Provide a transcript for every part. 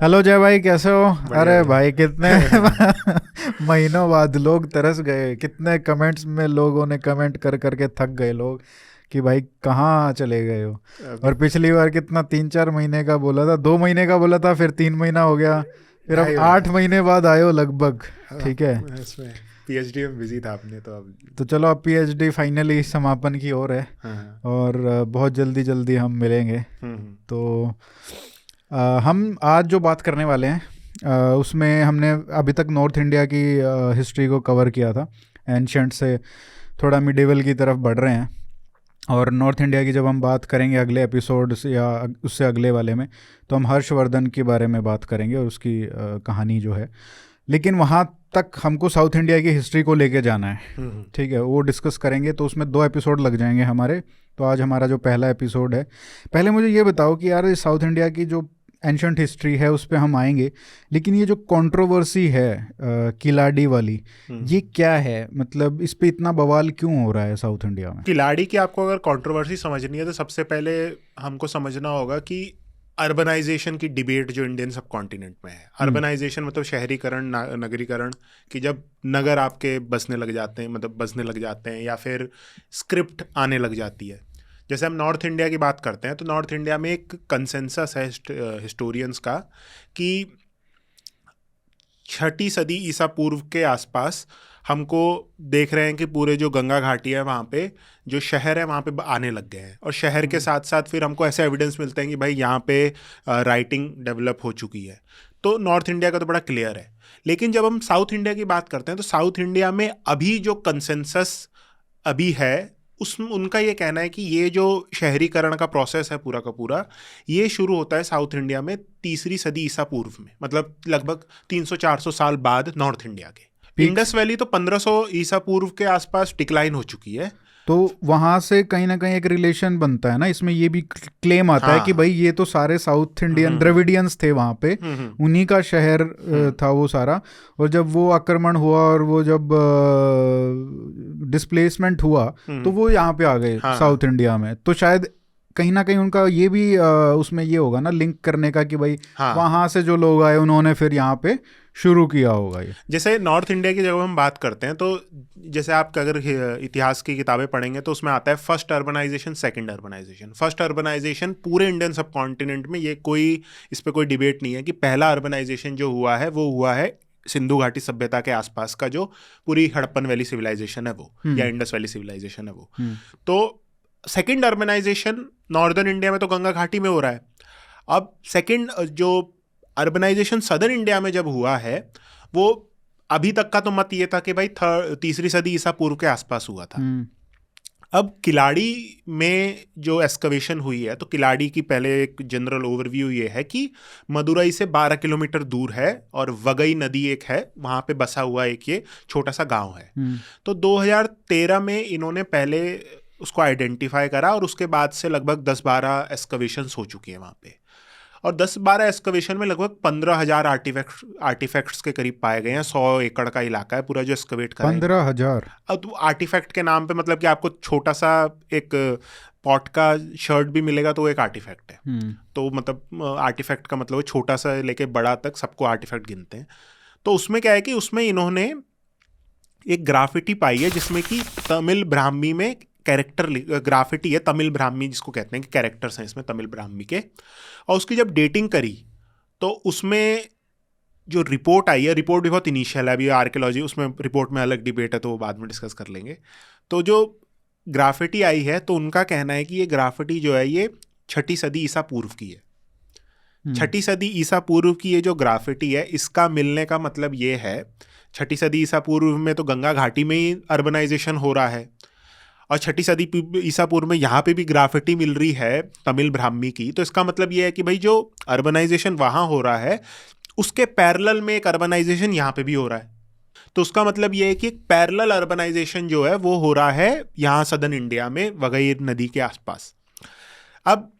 Hello जय भाई, कैसे हो? बढ़िया अरे बढ़िया। भाई कितने महीनों बाद लोग तरस गए। कितने कमेंट्स में लोगों ने कमेंट कर करके थक गए लोग कि भाई कहाँ चले गए हो। अभी और पिछली बार कितना 3-4 महीने का बोला था, 2 महीने का बोला था, फिर 3 महीना हो गया, फिर अब ढाई 8 महीने बाद आए हो लगभग। ठीक है, अब इसमें पीएचडी में बिजी था आपने तो अब। तो चलो अब पीएचडी फाइनली समापन की ओर है। हाँ हाँ। और बहुत जल्दी जल्दी हम मिलेंगे। हम्म। तो हम आज जो बात करने वाले हैं उसमें हमने अभी तक नॉर्थ इंडिया की हिस्ट्री को कवर किया था। एंशंट से थोड़ा मिडिवल की तरफ बढ़ रहे हैं। और नॉर्थ इंडिया की जब हम बात करेंगे अगले एपिसोड से या उससे अगले वाले में, तो हम हर्षवर्धन के बारे में बात करेंगे और उसकी कहानी जो है। लेकिन वहाँ तक हमको साउथ इंडिया की हिस्ट्री को लेके जाना है। हम्म। ठीक है, वो डिस्कस करेंगे, तो उसमें 2 एपिसोड लग जाएंगे हमारे। तो आज हमारा जो पहला एपिसोड है, पहले मुझे ये बताओ कि यार साउथ इंडिया की जो एंशंट हिस्ट्री है उस पर हम आएंगे, लेकिन ये जो कंट्रोवर्सी है किलाड़ी वाली, ये क्या है? मतलब इस पे इतना बवाल क्यों हो रहा है साउथ इंडिया में? खिलाड़ी की आपको अगर कंट्रोवर्सी समझनी है तो सबसे पहले हमको समझना होगा कि अर्बनाइजेशन की डिबेट जो इंडियन सब कॉन्टिनेंट में है। अर्बनाइजेशन मतलब शहरीकरण, नगरीकरण, कि जब नगर आपके बसने लग जाते हैं, मतलब बसने लग जाते हैं या फिर स्क्रिप्ट आने लग जाती है। जैसे हम नॉर्थ इंडिया की बात करते हैं तो नॉर्थ इंडिया में एक कंसेंसस है हिस्टोरियंस का कि 6ठी सदी ईसा पूर्व के आसपास हमको देख रहे हैं कि पूरे जो गंगा घाटी है वहाँ पे जो शहर है वहाँ पे आने लग गए हैं। और शहर के साथ साथ फिर हमको ऐसे एविडेंस मिलते हैं कि भाई यहाँ पे राइटिंग डेवलप हो चुकी है। तो नॉर्थ इंडिया का तो बड़ा क्लियर है। लेकिन जब हम साउथ इंडिया की बात करते हैं तो साउथ इंडिया में अभी जो कंसेंसस अभी है उस उनका ये कहना है कि ये जो शहरीकरण का प्रोसेस है पूरा का पूरा, ये शुरू होता है साउथ इंडिया में 3री सदी ईसा पूर्व में, मतलब लगभग 300-400 साल बाद नॉर्थ इंडिया के। पीक्स। इंडस वैली तो 1500 ईसा पूर्व के आसपास डिक्लाइन हो चुकी है। तो वहां से कहीं ना कहीं एक रिलेशन बनता है ना, इसमें ये भी क्लेम आता है कि हाँ। भाई ये तो सारे साउथ इंडियन द्रविडियंस थे वहां पे, हम्म। उन्हीं का शहर था वो सारा। और जब वो आक्रमण हुआ और वो जब डिस्प्लेसमेंट हुआ, तो वो यहाँ पे आ गए हाँ हाँ। साउथ इंडिया में। तो शायद कहीं ना कहीं उनका ये भी उसमें ये होगा ना, लिंक करने का कि भाई हाँ। वहां से जो लोग आए उन्होंने फिर यहाँ पे शुरू किया होगा ये। जैसे नॉर्थ इंडिया की जब हम बात करते हैं तो जैसे आप अगर इतिहास की किताबें पढ़ेंगे तो उसमें आता है first urbanisation, second urbanisation. First urbanisation पूरे इंडियन सब कॉन्टिनेंट में, ये कोई इस पे कोई डिबेट नहीं है कि पहला अर्बनाइजेशन जो हुआ है वो हुआ है सिंधु घाटी सभ्यता के आसपास का जो पूरी हड़प्पन वैली सिविलाइजेशन है वो, या इंडस वैली सिविलाइजेशन है वो। तो सेकंड अर्बनाइजेशन नॉर्दर्न इंडिया में तो गंगा घाटी में हो रहा है। अब सेकंड जो अर्बनाइजेशन सदर्न इंडिया में जब हुआ है, वो अभी तक का तो मत ये था कि भाई 3री सदी ईसा पूर्व के आसपास हुआ था। अब किलाड़ी में जो एक्सकवेशन हुई है, तो किलाड़ी की पहले एक जनरल ओवरव्यू ये है कि मदुरई से 12 किलोमीटर दूर है और वगई नदी एक है, वहाँ पे बसा हुआ एक ये छोटा सा गांव है। तो 2013 में इन्होंने पहले उसको आइडेंटिफाई करा और उसके बाद से लगभग 10-12 एक्सकवेशंस हो चुकी हैं वहाँ पे। और 10-12 एक्सकवेशन में लगभग 15,000 आर्टिफैक्ट्स के करीब पाए गए हैं। 100 एकड़ का इलाका है पूरा जो एक्सकवेट करा है। 15,000? अब तो आर्टिफैक्ट के नाम पे मतलब कि आपको छोटा सा एक पॉट का शर्ट भी मिलेगा तो वो एक आर्टिफैक्ट है। तो मतलब आर्टिफैक्ट का मतलब छोटा सा लेके बड़ा तक सबको आर्टिफैक्ट गिनते हैं। तो उसमें क्या है कि उसमें इन्होंने एक ग्राफिटी पाई है जिसमें कि तमिल ब्राह्मी में कैरेक्टर, ग्राफिटी है तमिल ब्राह्मी जिसको कहते हैं कि कैरेक्टर्स हैं इसमें तमिल ब्राह्मी के। और उसकी जब डेटिंग करी तो उसमें जो रिपोर्ट आई है, रिपोर्ट भी बहुत इनिशियल है, अभी आर्कियोलॉजी उसमें रिपोर्ट में अलग डिबेट है तो वो बाद में डिस्कस कर लेंगे। तो जो ग्राफिटी आई है तो उनका कहना है कि ये ग्राफिटी जो है ये 6ठी सदी ईसा पूर्व की है। 6ठी सदी ईसा पूर्व की ये जो ग्राफिटी है, इसका मिलने का मतलब ये है 6ठी सदी ईसा पूर्व में तो गंगा घाटी में ही अर्बनाइजेशन हो रहा है और 6ठी सदी ईसा पूर्व में यहाँ पे भी ग्राफिटी मिल रही है तमिल ब्राह्मी की। तो इसका मतलब ये है कि भाई जो अर्बनाइजेशन वहाँ हो रहा है उसके पैरेलल में एक अर्बनाइजेशन यहाँ पे भी हो रहा है। तो उसका मतलब ये है कि एक पैरेलल अर्बनाइजेशन जो है वो हो रहा है यहाँ सदर्न इंडिया में वगई नदी के आसपास। अब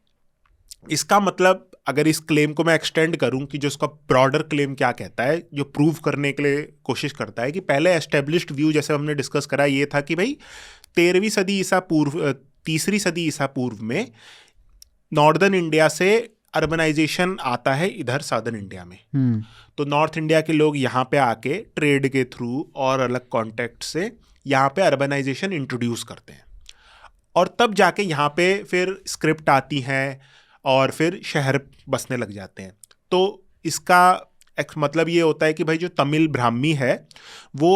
इसका मतलब अगर इस क्लेम को मैं एक्सटेंड करूं कि जो उसका ब्रॉडर क्लेम क्या कहता है, जो प्रूव करने के लिए कोशिश करता है कि पहले एस्टेब्लिश्ड व्यू जैसे हमने डिस्कस करा ये था कि भाई 13वीं सदी ईसा पूर्व 3री सदी ईसा पूर्व में नॉर्दर्न इंडिया से अर्बनाइजेशन आता है इधर साउदर्न इंडिया में, तो नॉर्थ इंडिया के लोग यहाँ पे आके ट्रेड के थ्रू और अलग कॉन्टेक्ट से यहाँ पे अर्बनाइजेशन इंट्रोड्यूस करते हैं, और तब जाके यहाँ पे फिर स्क्रिप्ट आती है और फिर शहर बसने लग जाते हैं। तो इसका एक मतलब ये होता है कि भाई जो तमिल ब्राह्मी है वो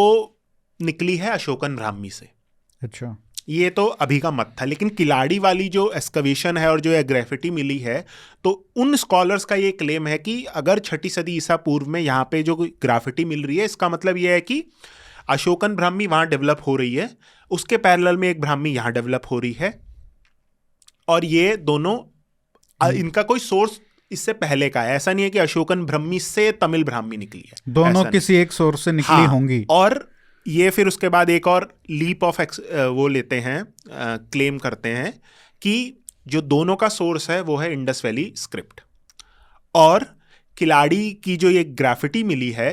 निकली है अशोकन ब्राह्मी से। अच्छा, ये तो अभी का मत था, लेकिन किलाड़ी वाली जो एक्सकवेशन है और जो ग्रेफिटी मिली है, तो उन स्कॉलर्स का ये क्लेम है कि अगर 6ठी सदी ईसा पूर्व में यहाँ पे जो ग्राफिटी मिल रही है, इसका मतलब ये है कि अशोकन ब्राह्मी वहाँ डेवलप हो रही है, उसके पैरेलल में एक ब्राह्मी यहाँ डेवलप हो रही है, और ये दोनों इनका कोई सोर्स इससे पहले का है। ऐसा नहीं है कि अशोकन ब्राह्मी से तमिल ब्राह्मी निकली है, दोनों किसी एक सोर्स से निकली होंगी। और ये फिर उसके बाद एक और लीप ऑफ वो लेते हैं, क्लेम करते हैं कि जो दोनों का सोर्स है वो है इंडस वैली स्क्रिप्ट, और किलाड़ी की जो ये ग्राफिटी मिली है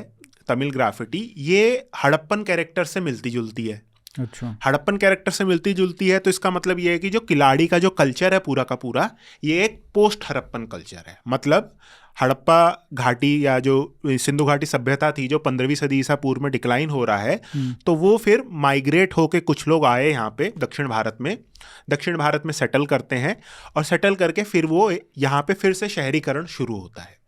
तमिल ग्राफिटी, ये हड़प्पन कैरेक्टर से मिलती जुलती है। अच्छा, हड़प्पन कैरेक्टर से मिलती जुलती है, तो इसका मतलब ये है कि जो किलाड़ी का जो कल्चर है पूरा का पूरा, ये एक पोस्ट हड़प्पन कल्चर है। मतलब हड़प्पा घाटी या जो सिंधु घाटी सभ्यता थी जो 15वीं सदी ईसा पूर्व में डिक्लाइन हो रहा है, तो वो फिर माइग्रेट होके कुछ लोग आए यहाँ पे दक्षिण भारत में सेटल करते हैं, और सेटल करके फिर वो यहाँ पे फिर से शहरीकरण शुरू होता है।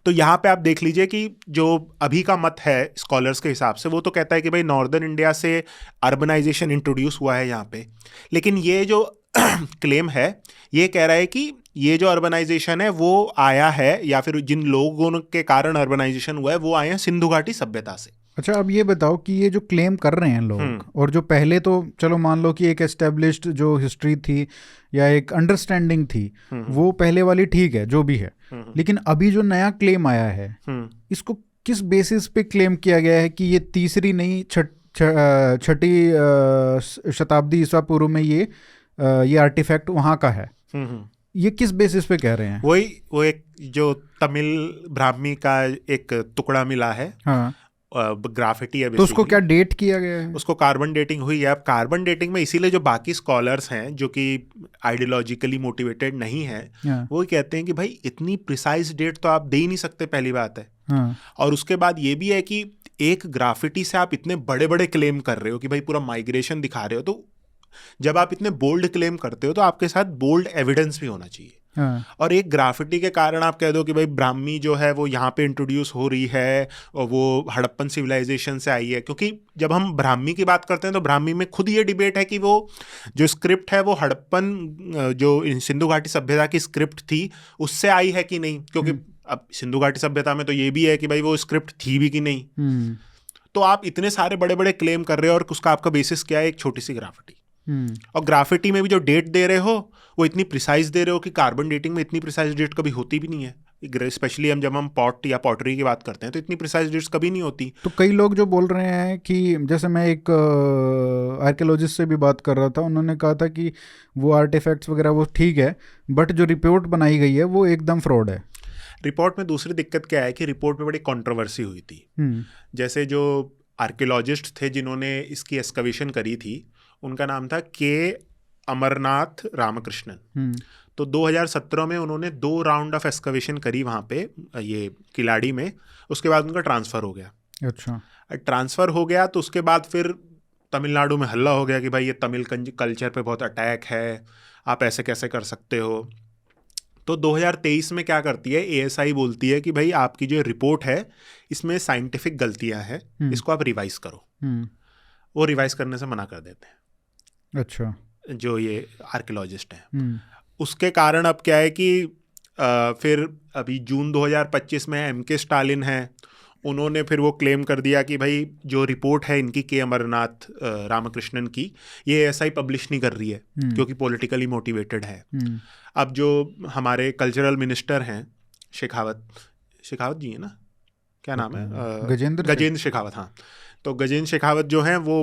तो यहाँ पे आप देख लीजिए कि जो अभी का मत है स्कॉलर्स के हिसाब से, वो तो कहता है कि भाई नॉर्दर्न इंडिया से अर्बनाइजेशन इंट्रोड्यूस हुआ है यहाँ पे, लेकिन ये जो क्लेम है ये कह रहा है कि ये जो अर्बनाइजेशन है वो आया है, या फिर जिन लोगों के कारण अर्बनाइजेशन हुआ है वो आए हैं सिंधु घाटी सभ्यता से। अच्छा, अब ये बताओ कि ये जो क्लेम कर रहे हैं लोग, और जो पहले तो चलो मान लो कि एक एस्टेब्लिश्ड जो हिस्ट्री थी या एक अंडरस्टैंडिंग थी, वो पहले वाली ठीक है जो भी है, लेकिन अभी जो नया क्लेम आया है, इसको किस बेसिस पे क्लेम किया गया है कि ये तीसरी नहीं 6ठी शताब्दी ईसा पूर्व में ये आर्टिफैक्ट वहाँ का है? ये किस बेसिस पे कह रहे हैं? वो एक जो तमिल ब्राह्मी का एक टुकड़ा मिला है, हाँ, ग्राफिटी है, तो उसको क्या डेट किया गया है? उसको कार्बन डेटिंग हुई है। अब कार्बन डेटिंग में इसीलिए जो बाकी स्कॉलर्स हैं जो कि आइडियोलॉजिकली मोटिवेटेड नहीं है, वो कहते हैं कि भाई इतनी प्रिसाइज डेट तो आप दे ही नहीं सकते, पहली बात है। और उसके बाद ये भी है कि एक ग्राफिटी से आप इतने बड़े बड़े क्लेम कर रहे हो कि भाई पूरा माइग्रेशन दिखा रहे हो, तो जब आप इतने बोल्ड क्लेम करते हो तो आपके साथ बोल्ड एविडेंस भी होना चाहिए। और एक ग्राफिटी के कारण आप कह दो कि भाई ब्राह्मी जो है वो यहाँ पे इंट्रोड्यूस हो रही है और वो हड़प्पन सिविलाइजेशन से आई है, क्योंकि जब हम ब्राह्मी की बात करते हैं तो ब्राह्मी में खुद ये डिबेट है कि वो जो स्क्रिप्ट है वो हड़प्पन जो सिंधु घाटी सभ्यता की स्क्रिप्ट थी उससे आई है कि नहीं, क्योंकि अब सिंधु घाटी सभ्यता में तो ये भी है कि भाई वो स्क्रिप्ट थी भी कि नहीं। तो आप इतने सारे बड़े बड़े क्लेम कर रहे हो और उसका आपका बेसिस क्या है? एक छोटी सी ग्राफिटी। और ग्राफिटी में भी जो डेट दे रहे हो वो इतनी प्रिसाइज दे रहे हो कि कार्बन डेटिंग में इतनी प्रिसाइज डेट कभी होती भी नहीं है। स्पेशली जब हम पॉट या पॉटरी की बात करते हैं तो इतनी प्रिसाइज डेट्स कभी नहीं होती। तो कई लोग जो बोल रहे हैं कि, जैसे मैं एक आर्कियोलॉजिस्ट से भी बात कर रहा था, उन्होंने कहा था कि वो आर्टिफैक्ट्स वगैरह वो ठीक है, बट जो रिपोर्ट बनाई गई है वो एकदम फ्रॉड है। रिपोर्ट में दूसरी दिक्कत क्या है कि रिपोर्ट में बड़ी कंट्रोवर्सी हुई थी। जैसे जो आर्कियोलॉजिस्ट थे जिन्होंने इसकी एक्सकवेशन करी थी, उनका नाम था के अमरनाथ रामकृष्णन। तो 2017 में उन्होंने 2 राउंड ऑफ एक्सकवेशन करी वहाँ पे ये किलाड़ी में, उसके बाद उनका ट्रांसफ़र हो गया। अच्छा, ट्रांसफ़र हो गया तो उसके बाद फिर तमिलनाडु में हल्ला हो गया कि भाई ये तमिल कल्चर पे बहुत अटैक है, आप ऐसे कैसे कर सकते हो। तो 2023 में क्या करती है, ASI बोलती है कि भाई आपकी जो रिपोर्ट है इसमें साइंटिफिक गलतियाँ हैं, इसको आप रिवाइज करो। वो रिवाइज करने से मना कर देते हैं। अच्छा, जो ये आर्कियोलॉजिस्ट हैं। उसके कारण अब क्या है कि फिर अभी जून 2025 में MK स्टालिन हैं, उन्होंने फिर वो क्लेम कर दिया कि भाई जो रिपोर्ट है इनकी के अमरनाथ रामकृष्णन की, ये ASI पब्लिश नहीं कर रही है क्योंकि पॉलिटिकली मोटिवेटेड है। अब जो हमारे कल्चरल मिनिस्टर हैं शेखावत जी है ना, क्या नाम है, गजेंद्र शेखावत। हाँ, तो गजेंद्र शेखावत जो हैं वो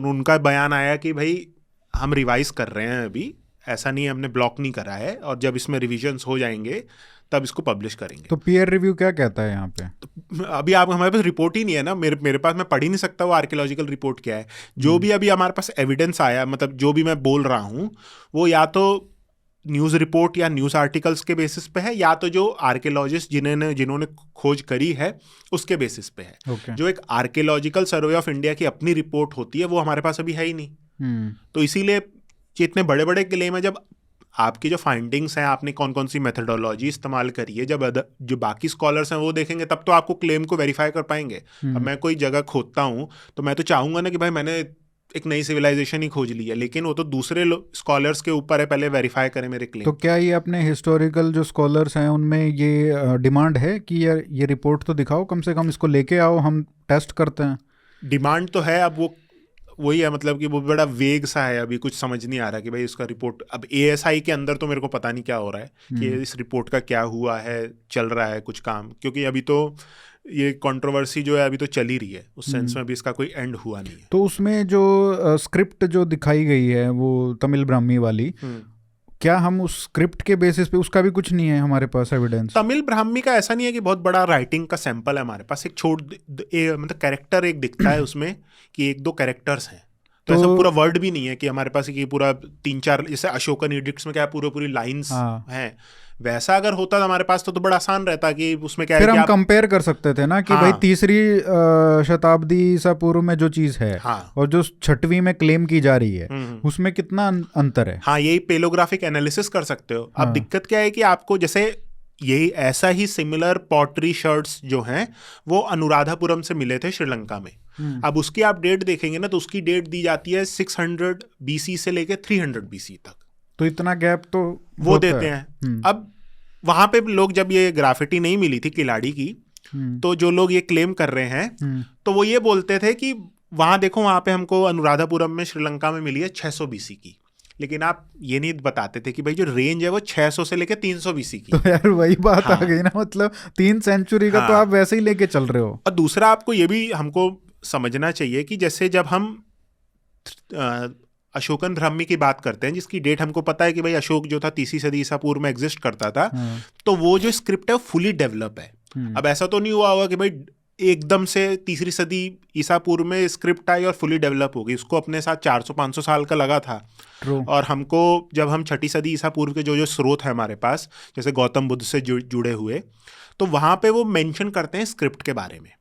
उनका बयान आया कि भाई हम रिवाइज कर रहे हैं, अभी ऐसा नहीं है हमने ब्लॉक नहीं करा है, और जब इसमें रिविजन्स हो जाएंगे तब इसको पब्लिश करेंगे। तो पीयर रिव्यू क्या कहता है यहाँ पे? तो अभी आप हमारे पास रिपोर्ट ही नहीं है ना, मेरे पास, मैं पढ़ ही नहीं सकता वो आर्कियोलॉजिकल रिपोर्ट क्या है। जो भी अभी हमारे पास एविडेंस आया, मतलब जो भी मैं बोल रहा हूँ वो या तो न्यूज़ रिपोर्ट या न्यूज़ आर्टिकल्स के बेसिस पे है, या तो जो आर्कियोलॉजिस्ट जिन्होंने खोज करी है उसके बेसिस पे है। Okay. जो एक आर्कियोलॉजिकल सर्वे ऑफ इंडिया की अपनी रिपोर्ट होती है वो हमारे पास अभी है ही नहीं। तो इसीलिए ये इतने बड़े बड़े क्लेम है। जब आपकी जो फाइंडिंग्स हैं, आपने कौन कौन सी मेथडोलॉजी इस्तेमाल करी है, जब जो बाकी स्कॉलर्स हैं वो देखेंगे तब तो आपको क्लेम को वेरीफाई कर पाएंगे। अब मैं कोई जगह खोदता हूँ तो मैं तो चाहूँगा ना कि भाई मैंने एक नई सिविलाइजेशन ही खोज ली है, लेकिन वो तो दूसरे स्कॉलर्स के ऊपर है, पहले वेरीफाई करें मेरे क्लेम। तो क्या ये अपने हिस्टोरिकल जो स्कॉलर्स हैं उनमें ये डिमांड है कि यार ये रिपोर्ट तो दिखाओ, कम से कम इसको लेके आओ, हम टेस्ट करते हैं? डिमांड तो है। अब वही है, मतलब कि वो बड़ा वेग सा है, अभी कुछ समझ नहीं आ रहा कि भाई उसका रिपोर्ट। अब ASI के अंदर तो मेरे को पता नहीं क्या हो रहा है कि इस रिपोर्ट का क्या हुआ है, चल रहा है कुछ काम, क्योंकि अभी तो ये कंट्रोवर्सी जो है अभी तो चल ही रही है, उस सेंस में अभी इसका कोई एंड हुआ नहीं है। तो उसमें जो स्क्रिप्ट जो दिखाई गई है वो तमिल ब्राह्मी वाली, क्या हम उस स्क्रिप्ट के बेसिस पे, उसका भी कुछ नहीं है हमारे पास एविडेंस? तमिल ब्राह्मी का ऐसा नहीं है कि बहुत बड़ा राइटिंग का सैंपल है हमारे पास। एक मतलब कैरेक्टर एक दिखता है उसमें कि 1-2 कैरेक्टर्स हैं, तो ऐसा पूरा वर्ड भी नहीं है कि हमारे पास कि पूरा 3-4, जैसे अशोकन एडिक्ट्स में क्या पूरी लाइंस हैं, वैसा अगर होता तो हमारे पास तो बड़ा आसान रहता कि उसमें क्या फिर है कि हम कंपेयर कर सकते थे ना कि भाई 3री शताब्दी ईसा पूर्व में जो चीज है और जो 6वीं में क्लेम की जा रही है उसमें कितना अंतर है। हाँ, यही पेलोग्राफिक एनालिसिस कर सकते हो। अब दिक्कत क्या है कि आपको जैसे यही ऐसा ही सिमिलर पॉटरी शर्ट्स जो हैं वो अनुराधापुरम से मिले थे श्रीलंका में। अब उसकी आप डेट देखेंगे ना तो उसकी डेट दी जाती है 600 BC से लेके 300 BC तक। तो इतना गैप तो वो देते हैं। अब वहां पे लोग, जब ये ग्राफिटी नहीं मिली थी किलाड़ी की, तो जो लोग ये क्लेम कर रहे हैं तो वो ये बोलते थे कि वहां देखो, वहां पे हमको अनुराधापुरम में श्रीलंका में मिली है 600 BC की, लेकिन आप ये नहीं बताते थे कि भाई जो रेंज है वो 600 से लेके 300 BC की। तो यार वही बात आ गई ना, मतलब 3 सेंचुरी का तो आप वैसे ही लेके चल रहे हो। और दूसरा आपको ये भी हमको समझना चाहिए कि जैसे जब हम अशोकन ब्राह्मी की बात करते हैं, जिसकी डेट हमको पता है कि भाई अशोक जो था 3री सदी ईसा पूर्व में एग्जिस्ट करता था, तो वो जो स्क्रिप्ट है वो फुली डेवलप है। अब ऐसा तो नहीं हुआ होगा कि भाई एकदम से 3री सदी ईसा पूर्व में स्क्रिप्ट आई और फुली डेवलप हो गई। उसको अपने साथ 400-500 साल का लगा था। और हमको जब हम 6ठी सदी ईसा पूर्व के जो स्रोत है हमारे पास, जैसे गौतम बुद्ध से जुड़े हुए, तो वहाँ पे वो मेंशन करते हैं स्क्रिप्ट के बारे में।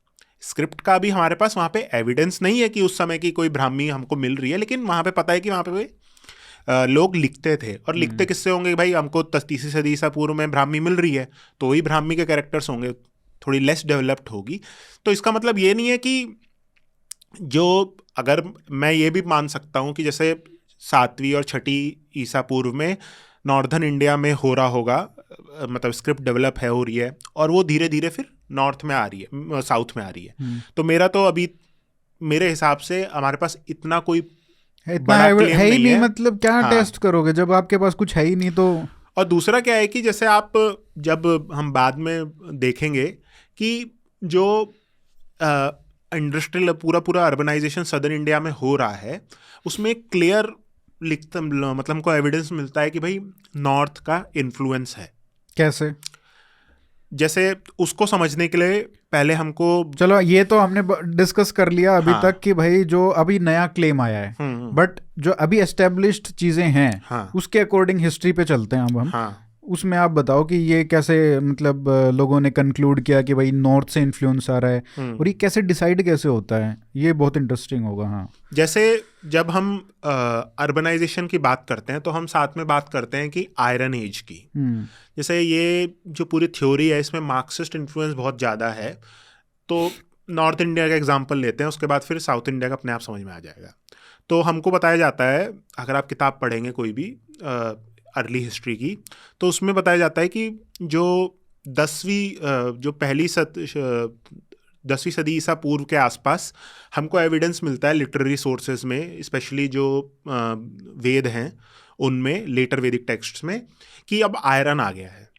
स्क्रिप्ट का भी हमारे पास वहाँ पे एविडेंस नहीं है कि उस समय की कोई ब्राह्मी हमको मिल रही है, लेकिन वहाँ पे पता है कि वहाँ पे लोग लिखते थे। और लिखते किससे होंगे? भाई हमको 3री सदी ईसा पूर्व में ब्राह्मी मिल रही है तो वही ब्राह्मी के कैरेक्टर्स होंगे, थोड़ी लेस डेवलप्ड होगी। तो इसका मतलब ये नहीं है कि जो, अगर मैं ये भी मान सकता हूँ कि जैसे 7वीं और 6ठी ईसा पूर्व में नॉर्दर्न इंडिया में हो रहा होगा, मतलब स्क्रिप्ट डेवलप हो रही है और वो धीरे धीरे फिर नॉर्थ में आ रही है, साउथ में आ रही है। तो मेरा तो अभी मेरे हिसाब से हमारे पास इतना कोई इतना है ही नहीं, मतलब क्या टेस्ट करोगे जब आपके पास कुछ है ही नहीं। तो और दूसरा क्या है कि जैसे आप, जब हम बाद में देखेंगे कि जो इंडस्ट्रियल पूरा अर्बनाइजेशन सदर्न इंडिया में हो रहा है, उसमें क्लियर मतलब हमको एविडेंस मिलता है कि भाई नॉर्थ का इन्फ्लुएंस है। कैसे? जैसे उसको समझने के लिए पहले हमको, चलो ये तो हमने डिस्कस कर लिया अभी तक कि भाई जो अभी नया क्लेम आया है, बट जो अभी एस्टेब्लिश्ड चीजें हैं उसके अकॉर्डिंग हिस्ट्री पे चलते हैं अब हम। उसमें आप बताओ कि ये कैसे, मतलब लोगों ने कंक्लूड किया कि भाई नॉर्थ से इन्फ्लुएंस आ रहा है, और ये कैसे डिसाइड कैसे होता है, ये बहुत इंटरेस्टिंग होगा। हाँ, जैसे जब हम अर्बनाइजेशन की बात करते हैं तो हम साथ में बात करते हैं कि आयरन एज की। जैसे ये जो पूरी थ्योरी है इसमें मार्क्सिस्ट इन्फ्लुएंस बहुत ज़्यादा है। तो नॉर्थ इंडिया का एग्जाम्पल लेते हैं, उसके बाद फिर साउथ इंडिया का अपने आप समझ में आ जाएगा। तो हमको बताया जाता है, अगर आप किताब पढ़ेंगे कोई भी अर्ली हिस्ट्री की, तो उसमें बताया जाता है कि जो 10वीं सदी ईसा पूर्व के आसपास हमको एविडेंस मिलता है लिटरेरी सोर्सेज में, स्पेशली जो वेद हैं उनमें, लेटर वैदिक टेक्स्ट्स में, कि अब आयरन आ गया है।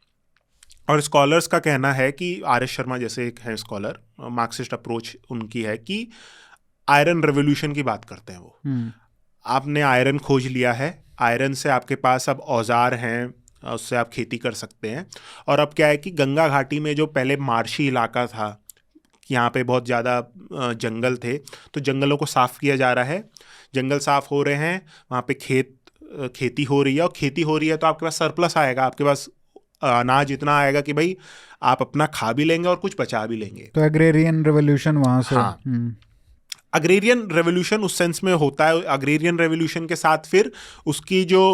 और स्कॉलर्स का कहना है कि RS शर्मा जैसे एक हैं स्कॉलर, मार्क्सिस्ट अप्रोच उनकी है कि आयरन रेवोल्यूशन की बात करते हैं वो। आपने आयरन खोज लिया है, आयरन से आपके पास अब औजार हैं, उससे आप खेती कर सकते हैं। और अब क्या है कि गंगा घाटी में जो पहले मार्शी इलाका था, यहाँ पे बहुत ज़्यादा जंगल थे, तो जंगलों को साफ़ किया जा रहा है, जंगल साफ़ हो रहे हैं, वहाँ पे खेत खेती हो रही है, और खेती हो रही है तो आपके पास सरप्लस आएगा, आपके पास अनाज इतना आएगा कि भाई आप अपना खा भी लेंगे और कुछ बचा भी लेंगे। तो एग्रेरियन रेवोल्यूशन वहाँ से। हाँ, अग्रेरियन रेवोल्यूशन उस सेंस में होता है। अग्रेरियन रेवोल्यूशन के साथ फिर उसकी जो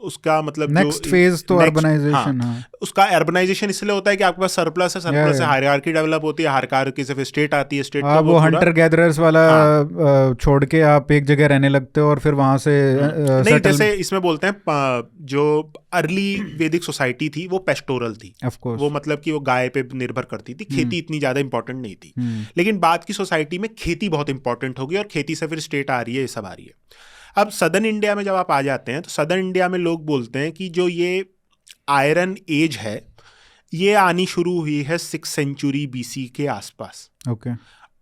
उसका मतलब नेक्स्ट जो फेज तो next- अर्बनाइजेशन। हाँ, उसका अर्बनाइजेशन इसलिए होता है कि आपके पास सरप्लस है, सरप्लस से हायरार्की डेवलप होती है, हायरार्की से फिर स्टेट आती है, स्टेट आप तो वो पूरा हंटर गैदरर्स वाला छोड़ के आप एक जगह रहने लगते हो और फिर वहां से नहीं, जैसे इसमें बोलते हैं जो अर्ली वैदिक सोसाइटी थी वो पेस्टोरल थी, ऑफ कोर्स। वो मतलब कि वो गाय पे निर्भर करती थी, खेती इतनी ज्यादा इंपॉर्टेंट नहीं थी। लेकिन बाद की सोसाइटी में खेती बहुत इंपॉर्टेंट होगी और खेती से फिर स्टेट आ रही है, ये सब आ रही है। अब सदर्न इंडिया में जब आप आ जाते हैं तो सदर्न इंडिया में लोग बोलते हैं कि जो ये आयरन एज है ये आनी शुरू हुई है 6th सेंचुरी BC के आसपास। ओके,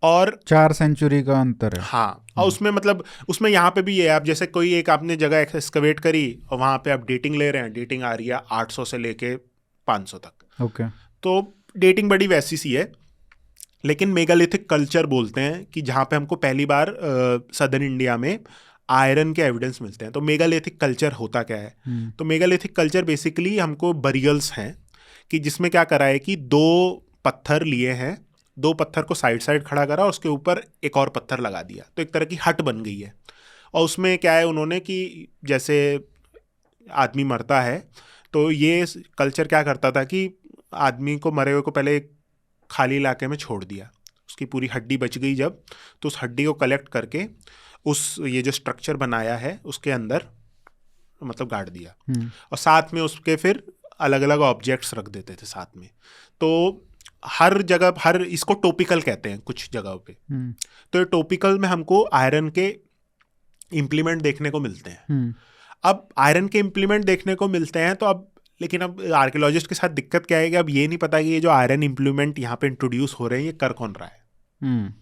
और 4 सेंचुरी का अंतर है। हाँ, और उसमें मतलब उसमें यहाँ पे भी ये है, आप जैसे कोई एक आपने जगह एक्सकवेट करी और वहाँ पे आप डेटिंग ले रहे हैं, डेटिंग आ रही है 800 से लेके 500 तक। ओके, तो डेटिंग बड़ी वैसी सी है। लेकिन मेगालिथिक कल्चर बोलते हैं कि जहाँ पे हमको पहली बार सदर्न इंडिया में आयरन के एविडेंस मिलते हैं। तो मेगालिथिक कल्चर होता क्या है? तो मेगालिथिक कल्चर बेसिकली हमको बरियल्स हैं कि जिसमें क्या करा है कि 2 पत्थर लिए हैं, 2 पत्थर को साइड साइड खड़ा करा और उसके ऊपर एक और पत्थर लगा दिया, तो एक तरह की हट बन गई है। और उसमें क्या है उन्होंने कि जैसे आदमी मरता है तो ये कल्चर क्या करता था कि आदमी को मरे हुए को पहले एक खाली इलाके में छोड़ दिया, उसकी पूरी हड्डी बच गई जब, तो उस हड्डी को कलेक्ट करके उस ये जो स्ट्रक्चर बनाया है उसके अंदर मतलब गाड़ दिया, और साथ में उसके फिर अलग अलग ऑब्जेक्ट्स रख देते थे साथ में। तो हर जगह, हर इसको टॉपिकल कहते हैं कुछ जगहों पे। तो ये टॉपिकल में हमको आयरन के इम्प्लीमेंट देखने को मिलते हैं। अब आयरन के इम्प्लीमेंट देखने को मिलते हैं तो अब, लेकिन अब आर्कियोलॉजिस्ट के साथ दिक्कत क्या है कि अब ये नहीं पता कि ये जो आयरन इम्प्लीमेंट यहाँ पे इंट्रोड्यूस हो रहे हैं ये कर कौन रहा है,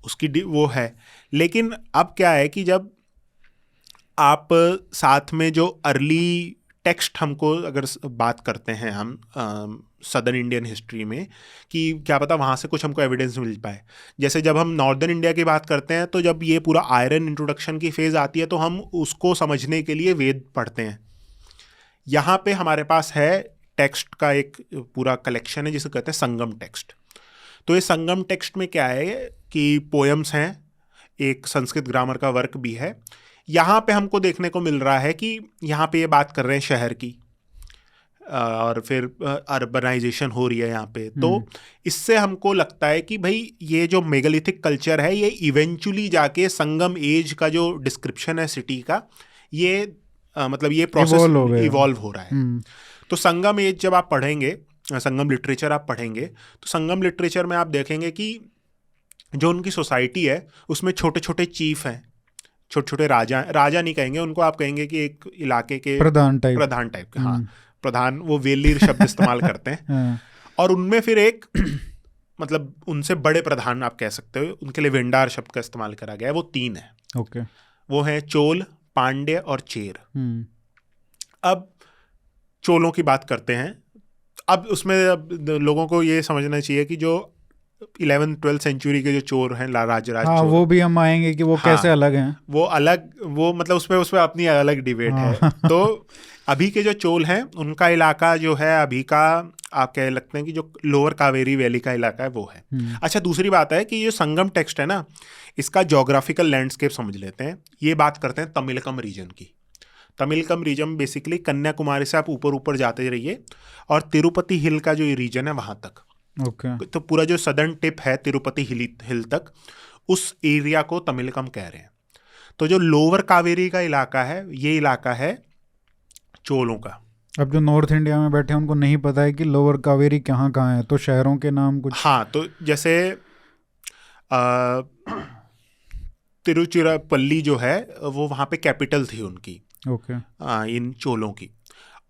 उसकी वो है। लेकिन अब क्या है कि जब आप साथ में जो अर्ली टेक्स्ट हमको अगर बात करते हैं हम सदर्न इंडियन हिस्ट्री में, कि क्या पता वहाँ से कुछ हमको एविडेंस मिल पाए। जैसे जब हम नॉर्दर्न इंडिया की बात करते हैं तो जब ये पूरा आयरन इंट्रोडक्शन की फेज़ आती है तो हम उसको समझने के लिए वेद पढ़ते हैं। यहाँ पे हमारे पास है टेक्स्ट का एक पूरा कलेक्शन है जिसे कहते हैं संगम टेक्स्ट। तो ये संगम टेक्स्ट में क्या है कि पोएम्स हैं, एक संस्कृत ग्रामर का वर्क भी है। यहाँ पे हमको देखने को मिल रहा है कि यहाँ पे ये बात कर रहे हैं शहर की, और फिर अर्बनाइजेशन हो रही है यहाँ पे। तो इससे हमको लगता है कि भाई ये जो मेगालिथिक कल्चर है ये इवेंचुअली जाके संगम एज का जो डिस्क्रिप्शन है सिटी का, ये मतलब ये प्रोसेस इवॉल्व हो रहा है। तो संगम एज जब आप पढ़ेंगे, संगम लिटरेचर आप पढ़ेंगे, तो संगम लिटरेचर में आप देखेंगे कि जो उनकी सोसाइटी है उसमें छोटे छोटे चीफ हैं, छोटे छोटे राजा नहीं कहेंगे उनको, आप कहेंगे कि एक इलाके के प्रधान टाइप के। हाँ, प्रधान, वो वेलीर शब्द इस्तेमाल करते हैं। और उनमें फिर एक मतलब उनसे बड़े प्रधान आप कह सकते हो, उनके लिए वेंडार शब्द का इस्तेमाल करा गया है। वो 3 है। ओके, वो हैं चोल, पांड्य और चेर। अब चोलों की बात करते हैं। अब उसमें अब लोगों को ये समझना चाहिए कि जो 11th-12th सेंचुरी के जो चोर हैं, राजराज हाँ, चोर, वो भी हम आएंगे कि वो कैसे अलग हैं। वो अलग, वो मतलब उसमें अपनी अलग डिबेट है। तो अभी के जो चोल हैं उनका इलाका जो है अभी का, आप कह लगते हैं कि जो लोअर कावेरी वैली का इलाका है वो है। अच्छा, दूसरी बात है कि ये संगम टेक्स्ट है ना, इसका जोग्राफिकल लैंडस्केप समझ लेते हैं। ये बात करते हैं तमिलकम रीजन की। तमिलकम रीजन बेसिकली कन्याकुमारी से आप ऊपर ऊपर जाते रहिए और तिरुपति हिल का जो रीजन है वहाँ तक। तो पूरा जो सदर्न टिप है तिरुपति हिल तक, उस एरिया को तमिलकम कह रहे हैं। तो जो लोअर कावेरी का इलाका है, ये इलाका है चोलों का। अब जो नॉर्थ इंडिया में बैठे हैं उनको नहीं पता है कि लोअर कावेरी कहाँ कहाँ है, तो शहरों के नाम कुछ। हाँ, तो जैसे तिरुचिरापल्ली जो है वो वहाँ पे कैपिटल थी उनकी, इन चोलों की।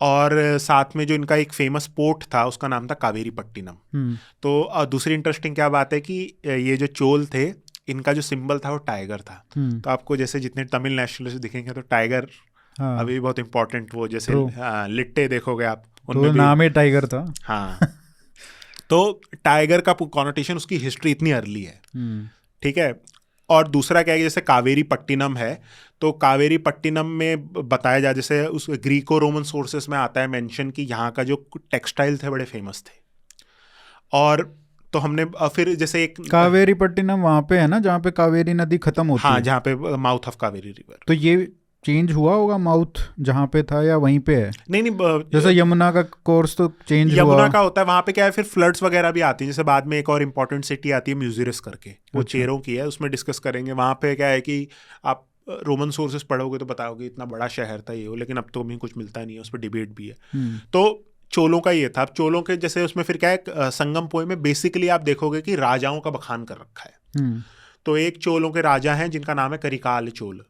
और साथ में जो इनका एक फेमस पोर्ट था उसका नाम था कावेरी पट्टिनम। तो दूसरी इंटरेस्टिंग क्या बात है कि ये जो चोल थे इनका जो सिंबल था वो टाइगर था। तो आपको जैसे जितने तमिल नेशनलिस्ट दिखेंगे तो टाइगर अभी बहुत इंपॉर्टेंट, वो जैसे लिट्टे देखोगे आप, उनमें तो नाम ही टाइगर था। हाँ, तो टाइगर का कॉनोटेशन, उसकी हिस्ट्री इतनी अर्ली है। ठीक है। और दूसरा क्या है, जैसे कावेरी पट्टिनम है, तो कावेरी पट्टिनम में बताया जाए, जैसे उस ग्रीको रोमन सोर्सेस में आता है मेंशन कि यहाँ का जो टेक्सटाइल थे बड़े फेमस थे। और तो हमने फिर जैसे एक कावेरी पट्टिनम वहाँ पे है ना जहाँ पे कावेरी नदी खत्म होती हाँ, है? जहाँ पे माउथ ऑफ कावेरी रिवर। तो ये चेंज हुआ होगा माउथ जहाँ पे था, या वहीं पे है? नहीं जैसे यमुना का कोर्स तो चेंज हुआ। यमुना का होता है, वहाँ पे क्या है, फिर फ्लड्स वगैरह भी आती है। जैसे बाद में एक और इम्पोर्टेंट सिटी आती है म्यूजिरस करके, वो अच्छा। चेरों की है, उसमें डिस्कस करेंगे। वहाँ पे क्या है कि आप रोमन सोर्सेस पढ़ोगे तो बताओगे इतना बड़ा शहर था ये वो, लेकिन अब तो हमें कुछ मिलता नहीं है, उस पर डिबेट भी है। तो चोलों का ये था। अब चोलों के जैसे उसमें फिर क्या है, संगम पोए में बेसिकली आप देखोगे कि राजाओं का बखान कर रखा है। तो एक चोलों के राजा हैं जिनका नाम है करिकाल चोल।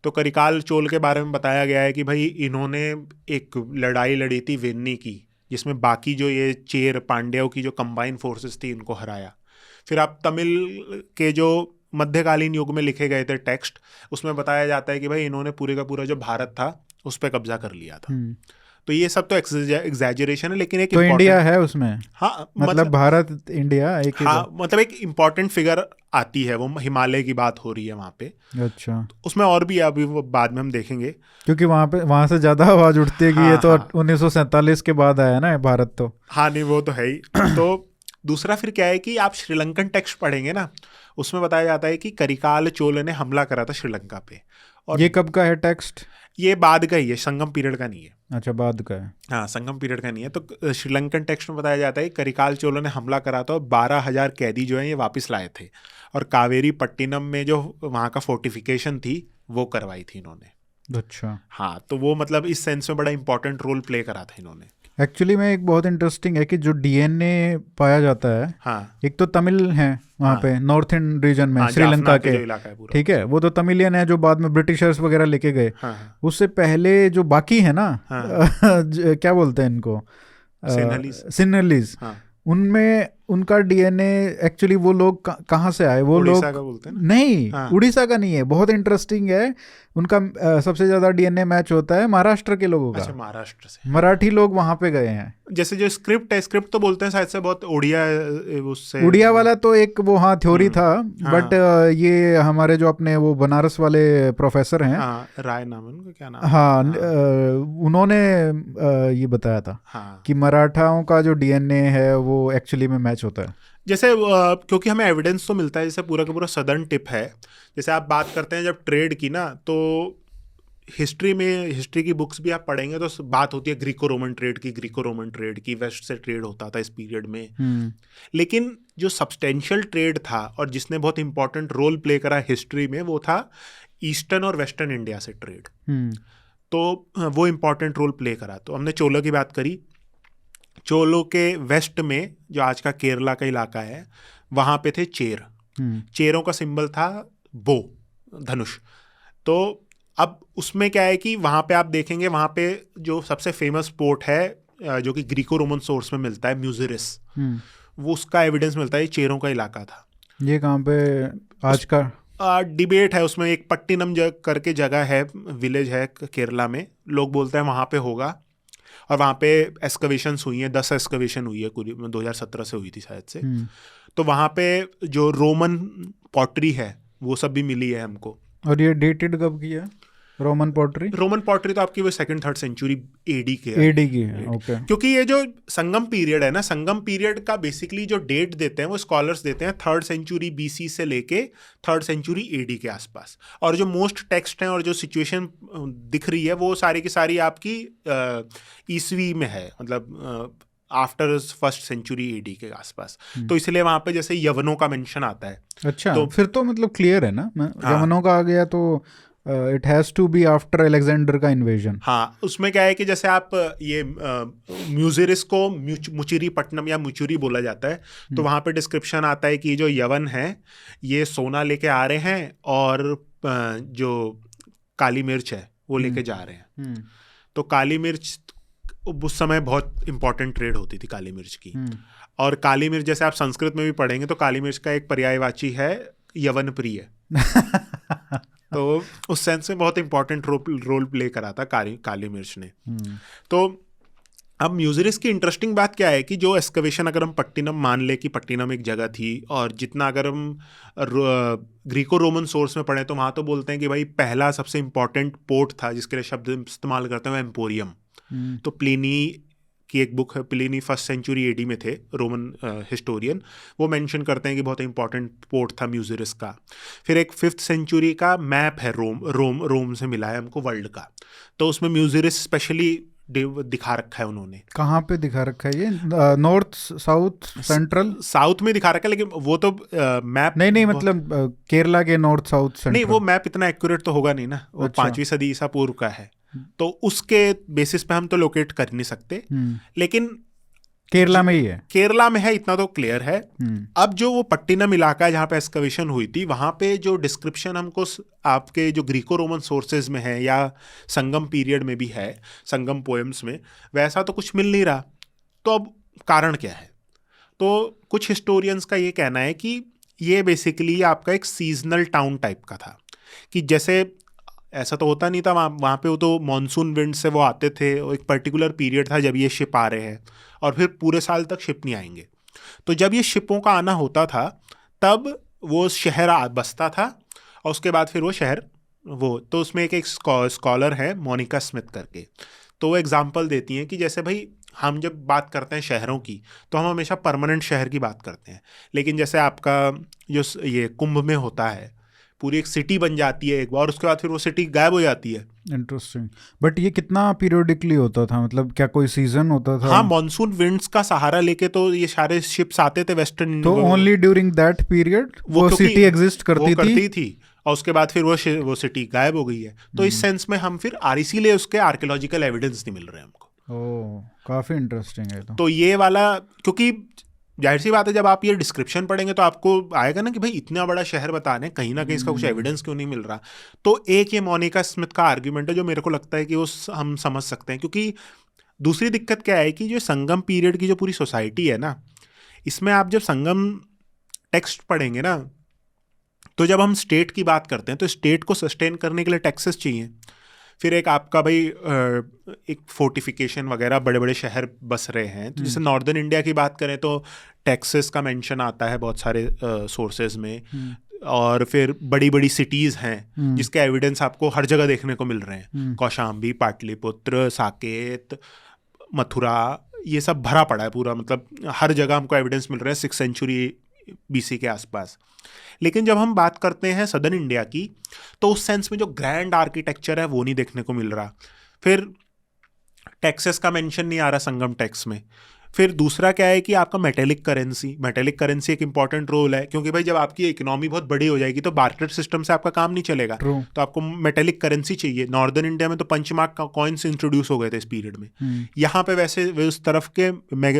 तो करिकाल चोल के बारे में बताया गया है कि भाई इन्होंने एक लड़ाई लड़ी थी वेन्नी की, जिसमें बाकी जो ये चेर पांड्यों की जो कंबाइन फोर्सेस थी इनको हराया। फिर आप तमिल के जो मध्यकालीन युग में लिखे गए थे टेक्स्ट, उसमें बताया जाता है कि भाई इन्होंने पूरे का पूरा जो भारत था उस पर कब्जा कर लिया था। तो ये सब तो एग्जैजरेशन है, लेकिन एक तो इंडिया है उसमें? हाँ, मतलब भारत इंडिया एक ही हाँ, मतलब एक इम्पॉर्टेंट फिगर आती है, वो हिमालय की बात हो रही है वहाँ पे। अच्छा। तो उसमें और भी अभी वो बाद में हम देखेंगे, क्योंकि वहाँ से ज़्यादा आवाज़ उठती है कि ये तो 1947 के बाद आया ना भारत तो। हाँ, नहीं वो तो है ही। तो दूसरा फिर क्या है कि आप श्रीलंकन टेक्स्ट पढ़ेंगे ना, उसमें बताया जाता है कि करिकाल चोल ने हमला करा था श्रीलंका पे। और ये कब का है टेक्स्ट? ये बाद का ही है, संगम पीरियड का नहीं है। अच्छा, बाद का है। हाँ, संगम पीरियड का नहीं है। तो श्रीलंकन टेक्स्ट में बताया जाता है कि करिकाल चोलों ने हमला करा था और 12,000 कैदी जो हैं ये वापस लाए थे, और कावेरी पट्टिनम में जो वहाँ का फोर्टिफिकेशन थी वो करवाई थी इन्होंने। अच्छा। हाँ, तो वो मतलब इस सेंस में बड़ा इंपॉर्टेंट रोल प्ले करा था इन्होंने। एक्चुअली में एक बहुत इंटरेस्टिंग है कि जो डीएनए पाया जाता है, हाँ, एक तो तमिल है वहाँ पे नॉर्थ इन रीजन में, हाँ, श्रीलंका जाफना के, जो इलाका है पूरा। ठीक है, वो तो तमिलियन है जो बाद में ब्रिटिशर्स वगैरह लेके गए। हाँ, हाँ, उससे पहले जो बाकी है ना, हाँ, क्या बोलते हैं इनको, सिन्हलीज, हाँ, उनमें उनका डीएनए एक्चुअली वो लोग कहाँ से आए, वो लोग उड़ीसा का बोलते हैं ना? नहीं, हाँ। उड़ीसा का नहीं है, बहुत इंटरेस्टिंग है। उनका सबसे ज्यादा डीएनए मैच होता है महाराष्ट्र के लोगों अच्छा, का। महाराष्ट्र से मराठी लोग वहां पे गए हैं। जैसे जो स्क्रिप्ट है, स्क्रिप्ट तो बोलते हैं शायद से बहुत उड़िया, उससे उड़िया वाला तो एक वो हाँ थ्योरी था, हाँ। बट ये हमारे जो अपने वो बनारस वाले प्रोफेसर हैं, हाँ, राय नाम है उनका, क्या नाम है? हाँ, उन्होंने ये बताया था हाँ, कि मराठाओं का जो डीएनए है वो एक्चुअली में मैच होता है। जैसे क्योंकि हमें एविडेंस तो मिलता है, जैसे पूरा का पूरा सदर्न टिप है। जैसे आप बात करते हैं जब ट्रेड की ना, तो हिस्ट्री की बुक्स भी आप पढ़ेंगे तो बात होती है ग्रीको रोमन ट्रेड की, वेस्ट से ट्रेड होता था इस पीरियड में। लेकिन जो सब्सटेंशियल ट्रेड था और जिसने बहुत इंपॉर्टेंट रोल प्ले करा हिस्ट्री में, वो था ईस्टर्न और वेस्टर्न इंडिया से ट्रेड। तो वो इंपॉर्टेंट रोल प्ले करा। तो हमने चोलों की बात करी। चोलों के वेस्ट में जो आज का केरला का इलाका है, वहाँ पे थे चेर। चेरों का सिंबल था बो, धनुष। तो अब उसमें क्या है कि वहाँ पे आप देखेंगे, वहाँ पे जो सबसे फेमस पोर्ट है जो कि ग्रीको रोमन सोर्स में मिलता है, म्यूजिरस, वो उसका एविडेंस मिलता है, ये चेरों का इलाका था। ये कहाँ पे आज का डिबेट है उसमें। एक पट्टिनम करके जगह है, विलेज है केरला में, लोग बोलते हैं वहाँ पे होगा। और वहाँ पे एक्सकवेशंस हुई हैं, 10 एक्सकवेशन हुई है, 2017 से हुई थी शायद से। तो वहाँ पे जो रोमन पॉटरी है वो सब भी मिली है हमको। और ये डेटेड कब की है रोमन पॉटरी? रोमन पॉटरी तो आपकी वो 2nd-3rd सेंचुरी एडी के है, ओके। क्योंकि ये जो संगम पीरियड है ना, संगम पीरियड का बेसिकली जो डेट देते हैं वो स्कॉलर्स देते हैं 3rd सेंचुरी BC से लेके 3rd सेंचुरी AD के आसपास। और जो मोस्ट टेक्स्ट हैं और जो सिचुएशन दिख रही है वो सारी की सारी आपकी ईस्वी में है, मतलब आफ्टर 1st सेंचुरी AD के आसपास। तो इसलिए वहाँ पे जैसे यवनों का मेंशन आता है। अच्छा, तो फिर तो मतलब क्लियर है ना, यवनों का आ गया तो it has to be after Alexander का इन्वेजन। हाँ, उसमें क्या है कि जैसे आप ये म्यूजिरिस को मुचिरी पट्टनम या मुचुरी बोला जाता है, तो वहाँ पे डिस्क्रिप्शन आता है कि जो यवन है ये सोना लेके आ रहे हैं और जो काली मिर्च है वो लेके जा रहे हैं। तो काली मिर्च उस समय बहुत इंपॉर्टेंट ट्रेड होती थी काली मिर्च की। और काली मिर्च जैसे आप संस्कृत में भी पढ़ेंगे तो काली मिर्च का एक पर्यायवाची है यवन प्रिय। तो उस सेंस में बहुत इंपॉर्टेंट रोल प्ले करा था काली मिर्च ने। तो अब म्यूजिरिस की इंटरेस्टिंग बात क्या है कि जो एक्सकवेशन, अगर हम पट्टिनम मान ले कि पट्टिनम एक जगह थी, और जितना अगर हम ग्रीको रोमन सोर्स में पढ़े तो वहाँ तो बोलते हैं कि भाई पहला सबसे इंपॉर्टेंट पोर्ट था जिसके लिए शब्द इस्तेमाल करते हैं वो एम्पोरियम। तो प्लिनी की एक बुक है, प्लिनी 1st सेंचुरी AD में थे, रोमन हिस्टोरियन, वो मेंशन करते हैं कि बहुत इंपॉर्टेंट पोर्ट था म्यूजिरिस का। फिर एक 5th सेंचुरी का मैप है रोम से मिला है हमको वर्ल्ड का, तो उसमें म्यूजिरिस स्पेशली दिखा रखा है उन्होंने। कहाँ पे दिखा रखा है ये? North, south, central? साउथ में दिखा रखा है, लेकिन वो तो मैप नहीं मतलब केरला के नॉर्थ, साउथ, सेंट्रल? नहीं, वो मैप इतना एक्यूरेट तो होगा नहीं ना, वो 5वीं सदी ईसा पूर्व का है, तो उसके बेसिस पे हम तो लोकेट कर नहीं सकते, लेकिन केरला में ही है। केरला में है, इतना तो क्लियर है। अब जो वो पट्टिनम इलाका है जहाँ पे एक्सकवेशन हुई थी, वहाँ पे जो डिस्क्रिप्शन हमको आपके जो ग्रीको रोमन सोर्सेज में है या संगम पीरियड में भी है, संगम पोएम्स में, वैसा तो कुछ मिल नहीं रहा। तो अब कारण क्या है? तो कुछ हिस्टोरियंस का ये कहना है कि ये बेसिकली आपका एक सीजनल टाउन टाइप का था, कि जैसे ऐसा तो होता नहीं था वहाँ पे, वो तो मॉनसून विंड से वो आते थे, एक पर्टिकुलर पीरियड था जब ये शिप आ रहे हैं, और फिर पूरे साल तक शिप नहीं आएंगे। तो जब ये शिपों का आना होता था तब वो शहर बसता था, और उसके बाद फिर वो शहर तो उसमें एक स्कॉलर है मोनिका स्मिथ करके, तो वो एग्जांपल देती हैं कि जैसे भाई हम जब बात करते हैं शहरों की तो हम हमेशा परमानेंट शहर की बात करते हैं, लेकिन जैसे आपका जो ये कुंभ में होता है, पूरी एक सिटी बन जाती है एक बार, उसके बाद फिर वो सिटी गायब हो जाती है। इंटरेस्टिंग। बट ये कितना पीरियडिकली होता था, मतलब क्या कोई सीजन होता था? हाँ, मॉनसून विंड्स का सहारा लेके तो ये सारे शिप्स आते थे वेस्टर्न। तो ओनली ड्यूरिंग दैट पीरियड वो सिटी एग्जिस्ट करती थी, और उसके बाद फिर वो सिटी गायब हो गई है। तो इस सेंस में हम फिर इसीलिए उसके आर्कियोलॉजिकल एविडेंस नहीं मिल रहे हमको। ओह, काफी इंटरेस्टिंग है। तो ये वाला, क्योंकि जाहिर सी बात है जब आप ये डिस्क्रिप्शन पढ़ेंगे तो आपको आएगा ना कि भाई इतना बड़ा शहर बता रहे हैं, कहीं ना कहीं इसका कुछ एविडेंस क्यों नहीं मिल रहा। तो एक ये मोनिका स्मिथ का आर्ग्यूमेंट है जो मेरे को लगता है कि वो हम समझ सकते हैं, क्योंकि दूसरी दिक्कत क्या है कि जो संगम पीरियड की जो पूरी सोसाइटी है ना, इसमें आप जब संगम टेक्स्ट पढ़ेंगे ना, तो जब हम स्टेट की बात करते हैं तो स्टेट को सस्टेन करने के लिए टैक्सेस चाहिए। फिर एक आपका भाई एक फोर्टिफिकेशन वगैरह, बड़े बड़े शहर बस रहे हैं, तो जैसे नॉर्दर्न इंडिया की बात करें तो टैक्सेस का मेंशन आता है बहुत सारे सोर्सेज में, और फिर बड़ी बड़ी सिटीज़ हैं जिसके एविडेंस आपको हर जगह देखने को मिल रहे हैं, कौशाम्बी, पाटलिपुत्र, साकेत, मथुरा, ये सब भरा पड़ा है पूरा, मतलब हर जगह हमको एविडेंस मिल रहे हैं 6th सेंचुरी BC के आसपास। लेकिन जब हम बात करते हैं सदर्न इंडिया की, तो उस सेंस में जो ग्रैंड आर्किटेक्चर है वो नहीं देखने को मिल रहा। फिर टैक्सेस का मेंशन नहीं आ रहा संगम टैक्स में। फिर दूसरा क्या है कि आपका मेटेलिक करेंसी एक इंपॉर्टेंट रोल है, क्योंकि भाई जब आपकी इकोनॉमी बहुत बड़ी हो जाएगी तो बार्टर सिस्टम से आपका काम नहीं चलेगा, तो आपको मेटेलिक करेंसी चाहिए। नॉर्दर्न इंडिया में तो पंचमार्क कॉइन्स इंट्रोड्यूस हो गए थे इस पीरियड में। यहाँ पे वैसे उस तरफ के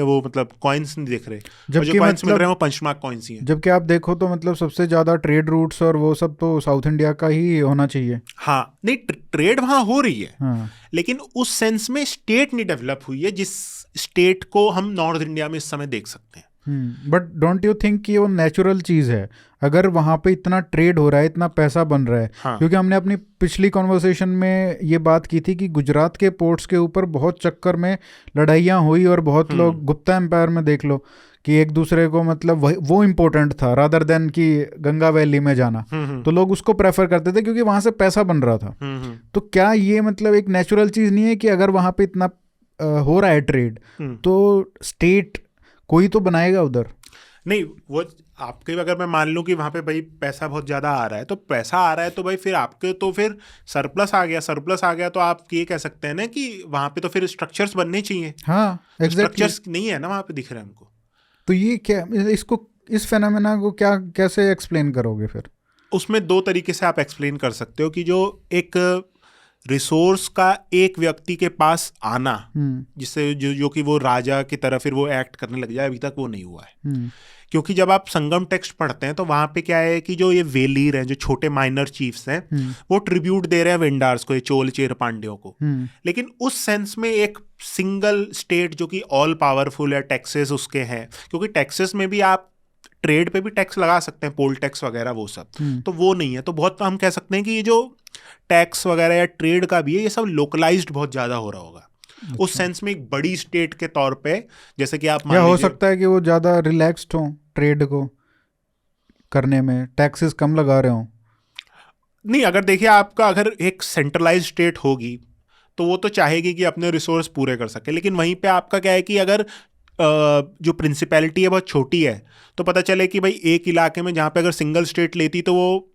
वो मतलब कॉइन्स नहीं दिख रहे, जो कॉइन्स मिल रहे हैं वो पंचमार्क कॉइन्स ही हैं। जबकि आप देखो तो मतलब सबसे ज्यादा ट्रेड रूट्स और वो सब तो साउथ इंडिया का ही होना चाहिए। हाँ, नहीं, ट्रेड वहाँ हो रही है, लेकिन उस सेंस में स्टेट नहीं डेवलप हुई है जिस स्टेट को हम नॉर्थ इंडिया में इस समय देख सकते हैं। बट डोंट यू थिंक कि वो नेचुरल चीज है, अगर वहां पे इतना ट्रेड हो रहा है, इतना पैसा बन रहा है? हाँ। क्योंकि हमने अपनी पिछली कॉन्वर्सेशन में ये बात की थी कि गुजरात के पोर्ट्स के ऊपर बहुत चक्कर में लड़ाइयाँ हुई, और बहुत लोग, गुप्ता एम्पायर में देख लो कि एक दूसरे को, मतलब वो इम्पोर्टेंट था रादर देन कि गंगा वैली में जाना, तो लोग उसको प्रेफर करते थे क्योंकि वहां से पैसा बन रहा था। तो क्या ये मतलब एक नेचुरल चीज नहीं है कि अगर वहां पे इतना हो रहा है ट्रेड, तो स्टेट कोई तो बनाएगा उधर? नहीं, वो आपके, अगर मैं मान लूँ कि वहाँ पे भाई पैसा बहुत ज़्यादा आ रहा है, तो पैसा आ रहा है तो भाई फिर आपके तो फिर सरप्लस आ गया, तो आप ये कह सकते हैं ना कि वहाँ पे तो फिर स्ट्रक्चर्स बनने चाहिए। हाँ, स्ट्रक्चर्स नहीं है ना वहाँ पे दिख रहे हैं हमको। तो ये क्या, इस फेनोमेना को कैसे एक्सप्लेन करोगे फिर? उसमें दो तरीके से आप एक्सप्लेन कर सकते हो कि जो एक रिसोर्स का एक व्यक्ति के पास आना, जिससे जो कि वो राजा की तरह फिर वो एक्ट करने लग जाए, अभी तक वो नहीं हुआ है। क्योंकि जब आप संगम टेक्स्ट पढ़ते हैं तो वहाँ पे क्या है कि जो ये वेलीर हैं, जो छोटे माइनर चीफ्स हैं, वो ट्रिब्यूट दे रहे हैं वेंडार्स को, ये चोल चेर पांड्यों को। लेकिन उस सेंस में एक सिंगल स्टेट जो कि ऑल पावरफुल है, टैक्सेस उसके हैं, क्योंकि टैक्सेस में भी आप ट्रेड पे भी टैक्स लगा सकते हैं, पोल टैक्स वगैरह वो सब, तो वो नहीं है। तो बहुत हम कह सकते हैं कि ये जो टैक्स वगैरह या ट्रेड का भी है, ये सब लोकलाइज्ड बहुत ज़्यादा हो रहा होगा। उस सेंस में एक बड़ी स्टेट के तौर पे, जैसे कि आप या मान हो लीजिए, सकता है कि वो ज़्यादा रिलैक्स्ड हो ट्रेड को करने में, टैक्सेस कम लगा रहे हो। नहीं, अगर देखिए आपका अगर एक सेंट्रलाइज स्टेट होगी तो वो तो चाहेगी कि अपने रिसोर्स पूरे कर सके, लेकिन वहीं पे आपका क्या है कि अगर जो प्रिंसिपैलिटी है बहुत छोटी है, तो पता चले कि भाई एक इलाके में जहाँ पे अगर सिंगल स्टेट लेती तो वो